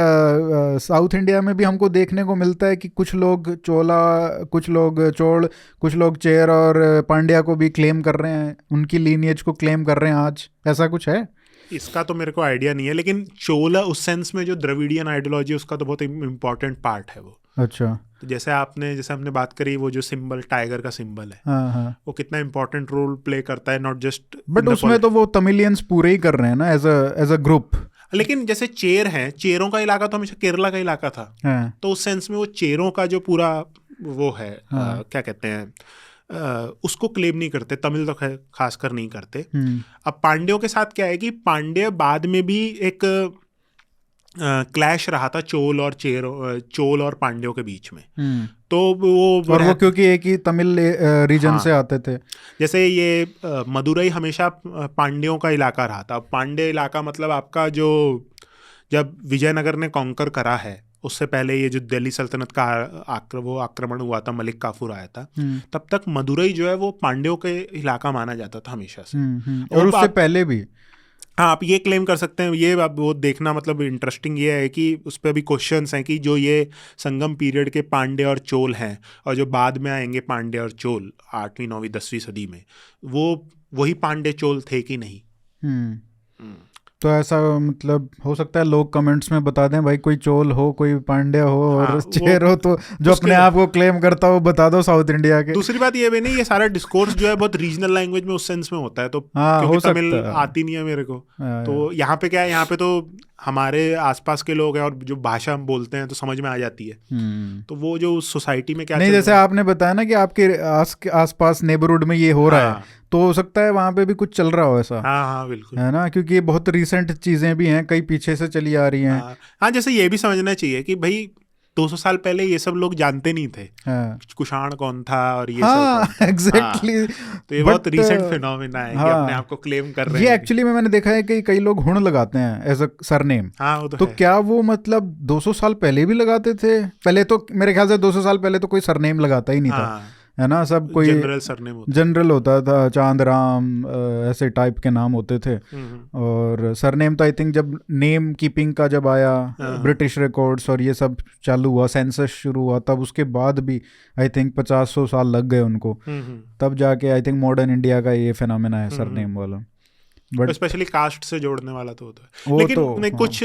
साउथ इंडिया में भी हमको देखने को मिलता है कि कुछ लोग चोला, कुछ लोग चोल, कुछ लोग चेर और पांड्या को भी क्लेम कर रहे हैं, उनकी लीनिएज को क्लेम कर रहे हैं आज, ऐसा कुछ है? इसका तो मेरे को आइडिया नहीं है, लेकिन चोला उस सेंस में जो द्रविडियन आइडियोलॉजी उसका तो बहुत इम्पोर्टेंट पार्ट है वो। अच्छा। तो जैसे हमने बात करी, वो जो सिंबल टाइगर का सिंबल है, हाँ हाँ, वो कितना इंपॉर्टेंट रोल प्ले करता है, नॉट जस्ट बट उसमें तो वो तमिलियंस पूरे ही कर रहे हैं ना, एज अ ग्रुप। लेकिन जैसे चेर हैं, चेरों का इलाका तो हमेशा केरला का इलाका था, हाँ तो उस सेंस में वो चेरों का जो पूरा वो है, हाँ। क्या कहते हैं, उसको क्लेम नहीं करते, तमिल तो खासकर नहीं करते। अब पांड्यों के साथ क्या है कि पांड्य बाद में भी एक क्लैश रहा था चोल और पांड्यों के बीच में। तो और वो क्योंकि एक ही तमिल रीजन हाँ, से आते थे। जैसे ये मदुरई हमेशा पांड्यों का इलाका रहा था। पांड्य इलाका मतलब आपका जो, जब विजयनगर ने कॉन्कर करा है, उससे पहले ये जो दिल्ली सल्तनत का आक्रमण हुआ था, मलिक काफूर आया था, तब तक मदुरई जो है वो पांड्यों के इलाका माना जाता था हमेशा से। और उससे पहले भी। हाँ, आप ये क्लेम कर सकते हैं, ये आप वो देखना, मतलब इंटरेस्टिंग ये है कि उस पर भी क्वेश्चंस हैं कि जो ये संगम पीरियड के पांड्य और चोल हैं, और जो बाद में आएंगे पांड्य और चोल 8वीं 9वीं 10वीं सदी में, वो वही पांड्य चोल थे कि नहीं। तो ऐसा मतलब हो सकता है लोग कमेंट्स में बता दें भाई, कोई चोल हो, कोई पांड्या हो, और हाँ, चेर हो, तो जो अपने आप को क्लेम करता हो बता दो साउथ इंडिया के। दूसरी बात ये भी नहीं, ये सारा डिस्कोर्स जो है बहुत रीजनल लैंग्वेज में उस सेंस में होता है, तो क्योंकि तमिल आती नहीं है मेरे को, तो यहाँ पे क्या है, यहाँ पे तो हमारे आसपास के लोग हैं और जो भाषा हम बोलते हैं तो समझ में आ जाती है। तो वो जो सोसाइटी में क्या नहीं, जैसे आपने बताया ना कि आपके आसपास नेबरहुड में ये हो रहा है, तो हो सकता है वहां पे भी कुछ चल रहा हो ऐसा। हाँ हाँ बिल्कुल, है ना, क्योंकि बहुत रीसेंट चीजें भी हैं, कई पीछे से चली आ रही हैं। हाँ, जैसे ये भी समझना चाहिए कि भाई 200 साल पहले ये सब लोग जानते नहीं थे कुषाण कौन था और ये सब एग्जैक्टली। तो ये बहुत रीसेंट फिनोमेना है कि अपने आप को क्लेम कर रहे हैं। ये एक्चुअली में मैंने देखा है कि कई लोग हुण लगाते हैं एज अ सरनेम। हाँ, तो क्या वो मतलब 200 साल पहले भी लगाते थे? पहले तो मेरे ख्याल से 200 साल पहले तो कोई सरनेम लगाता ही नहीं था, है ना, सब कोई जनरल होता था, चांद राम ऐसे टाइप के नाम होते थे। और सरनेम तो आई थिंक जब नेम कीपिंग का जब आया, ब्रिटिश रिकॉर्ड्स और ये सब चालू हुआ, सेंसस शुरू हुआ, तब उसके बाद भी आई थिंक 50-100 साल लग गए उनको, तब जाके आई थिंक मॉडर्न इंडिया का ये फिनोमेना है सरनेम वाला। बट स्पेशली कास्ट से जोड़ने वाला तो होता है, लेकिन तो, कुछ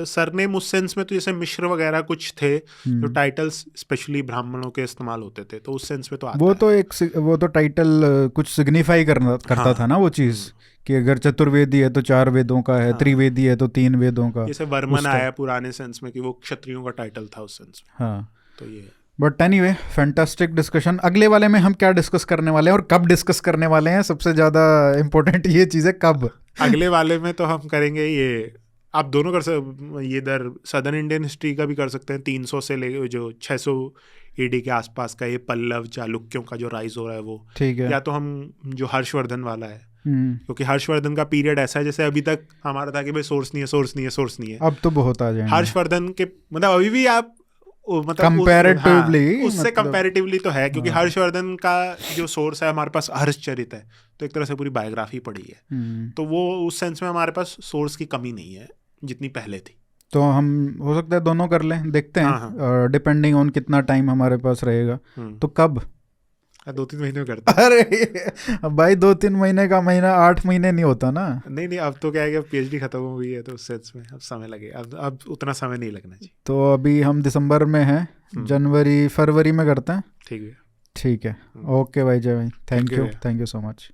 सरनेम उस सेंस में तो जैसे मिश्र वगैरह कुछ थे जो टाइटल्स स्पेशली ब्राह्मणों के इस्तेमाल होते थे, तो उस सेंस में तो आता वो तो एक वो तो टाइटल कुछ सिग्निफाई करता था ना वो चीज़, कि अगर चतुर्वेदी है तो 4 वेदों का है, त्रिवेदी है तो 3 वेदों का। जैसे वर्मन आया पुराने सेंस में कि वो क्षत्रियों का टाइटल था उस सेंस में। हाँ, तो ये बट एनीवे, फैंटास्टिक डिस्कशन। अगले वाले में हम क्या डिस्कस करने वाले हैं और कब डिस्कस करने वाले हैं, सबसे ज़्यादा इम्पोर्टेंट ये चीज़ है, कब। अगले वाले में तो हम करेंगे ये, आप दोनों कर सकते, ये इधर सदर्न इंडियन हिस्ट्री का भी कर सकते हैं, 300 से ले जो 600 AD के आसपास का, ये पल्लव चालुक्यों का जो राइज हो रहा है वो, ठीक है। या तो हम जो हर्षवर्धन वाला है, क्योंकि हर्षवर्धन का पीरियड ऐसा है जैसे अभी तक हमारा था कि भाई सोर्स नहीं है, अब तो बहुत आ जाएंगे हर्षवर्धन के, मतलब अभी भी आप मतलब कंपैरेटिवली उससे कंपैरेटिवली तो है, क्योंकि हर्षवर्धन का जो सोर्स है हमारे पास हर्षचरित है, तो एक तरह से पूरी बायोग्राफी पड़ी है, तो वो उस सेंस में हमारे पास सोर्स की कमी नहीं है जितनी पहले थी। तो हम हो सकता है दोनों कर लें, देखते हैं डिपेंडिंग ऑन कितना टाइम हमारे पास रहेगा। तो कब? 2-3 महीने में करते। अरे भाई 2-3 महीने का महीना 8 महीने नहीं होता ना। नहीं, अब तो क्या है कि PhD खत्म हो गई है, तो उस सेंस में अब समय लगे, अब उतना समय नहीं लगना चाहिए। तो अभी हम दिसंबर में हैं, जनवरी फरवरी में करते हैं। ठीक है। ओके भाई, जय भाई, थैंक यू सो मच।